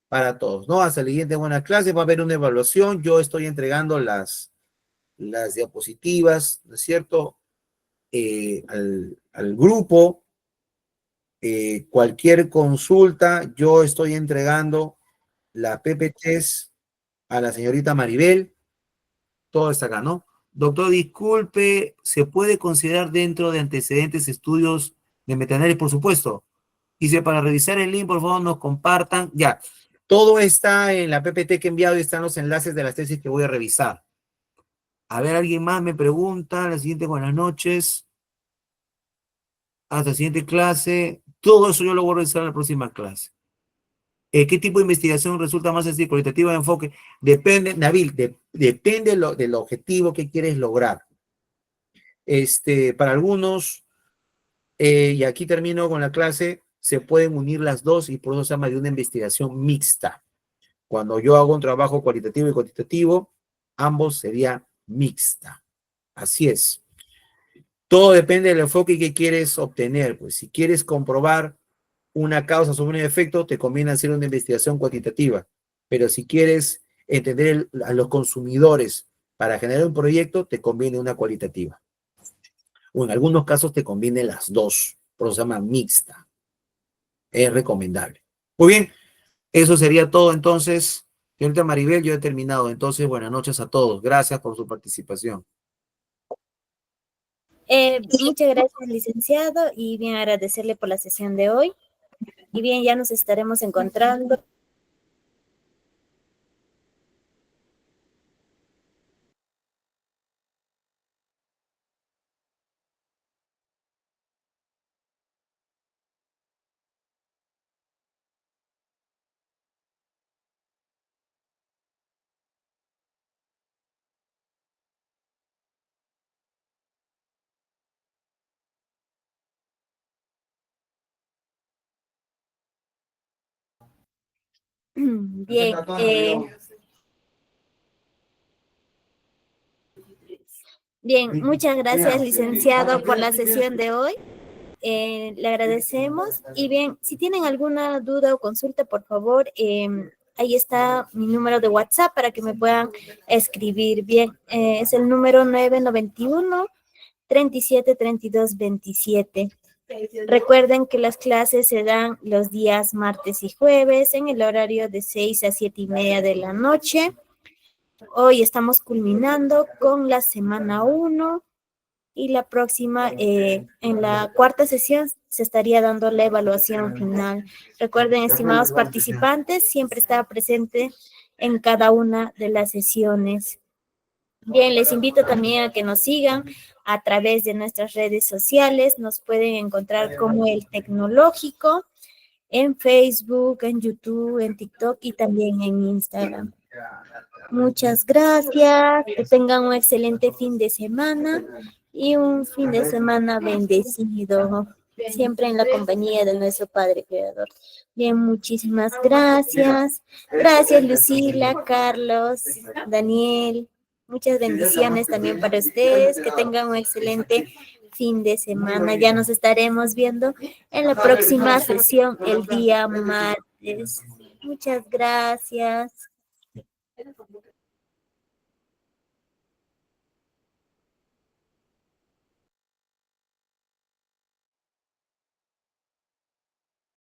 para todos, ¿no? Hasta la siguiente buena clase. Va a haber una evaluación. Yo estoy entregando las diapositivas, ¿no es cierto? Al grupo. Cualquier consulta, yo estoy entregando la PPTs a la señorita Maribel. Todo está acá, ¿no? Doctor, disculpe, ¿se puede considerar dentro de antecedentes estudios de metaanálisis? Por supuesto. Dice, para revisar el link, por favor, nos compartan. Ya, todo está en la PPT que he enviado y están los enlaces de las tesis que voy a revisar. A ver, alguien más me pregunta, la siguiente, buenas noches. Hasta la siguiente clase. Todo eso yo lo voy a revisar en la próxima clase. ¿Qué tipo de investigación resulta más sencilla, cualitativa de enfoque? Depende, Nabil, depende del objetivo que quieres lograr. Para algunos, y aquí termino con la clase, se pueden unir las dos y por eso se llama de una investigación mixta. Cuando yo hago un trabajo cualitativo y cuantitativo, ambos sería mixta. Así es. Todo depende del enfoque que quieres obtener. Pues si quieres comprobar una causa sobre un efecto, te conviene hacer una investigación cuantitativa. Pero si quieres entender a los consumidores para generar un proyecto, te conviene una cualitativa. O en algunos casos te conviene las dos, por eso se llama mixta. Es recomendable. Muy bien, eso sería todo entonces. Señorita Maribel, yo he terminado. Entonces, buenas noches a todos. Gracias por su participación. Muchas gracias, licenciado, y bien agradecerle por la sesión de hoy. Y bien, ya nos estaremos encontrando. Bien, bien, muchas gracias, licenciado, por la sesión de hoy. Le agradecemos. Y bien, si tienen alguna duda o consulta, por favor, ahí está mi número de WhatsApp para que me puedan escribir. Bien, es el número 991-373227. Recuerden que las clases se dan los días martes y jueves en el horario de 6 a 7:30 de la noche. Hoy estamos culminando con la semana 1 y la próxima, en la cuarta sesión, se estaría dando la evaluación final. Recuerden, estimados participantes, siempre estar presente en cada una de las sesiones. Bien, les invito también a que nos sigan a través de nuestras redes sociales. Nos pueden encontrar como El Tecnológico en Facebook, en YouTube, en TikTok y también en Instagram. Muchas gracias. Que tengan un excelente fin de semana y un fin de semana bendecido, siempre en la compañía de nuestro Padre Creador. Bien, muchísimas gracias. Gracias, Lucila, Carlos, Daniel. Muchas bendiciones también para ustedes. Que tengan un excelente fin de semana. Ya nos estaremos viendo en la próxima sesión el día martes. Muchas gracias.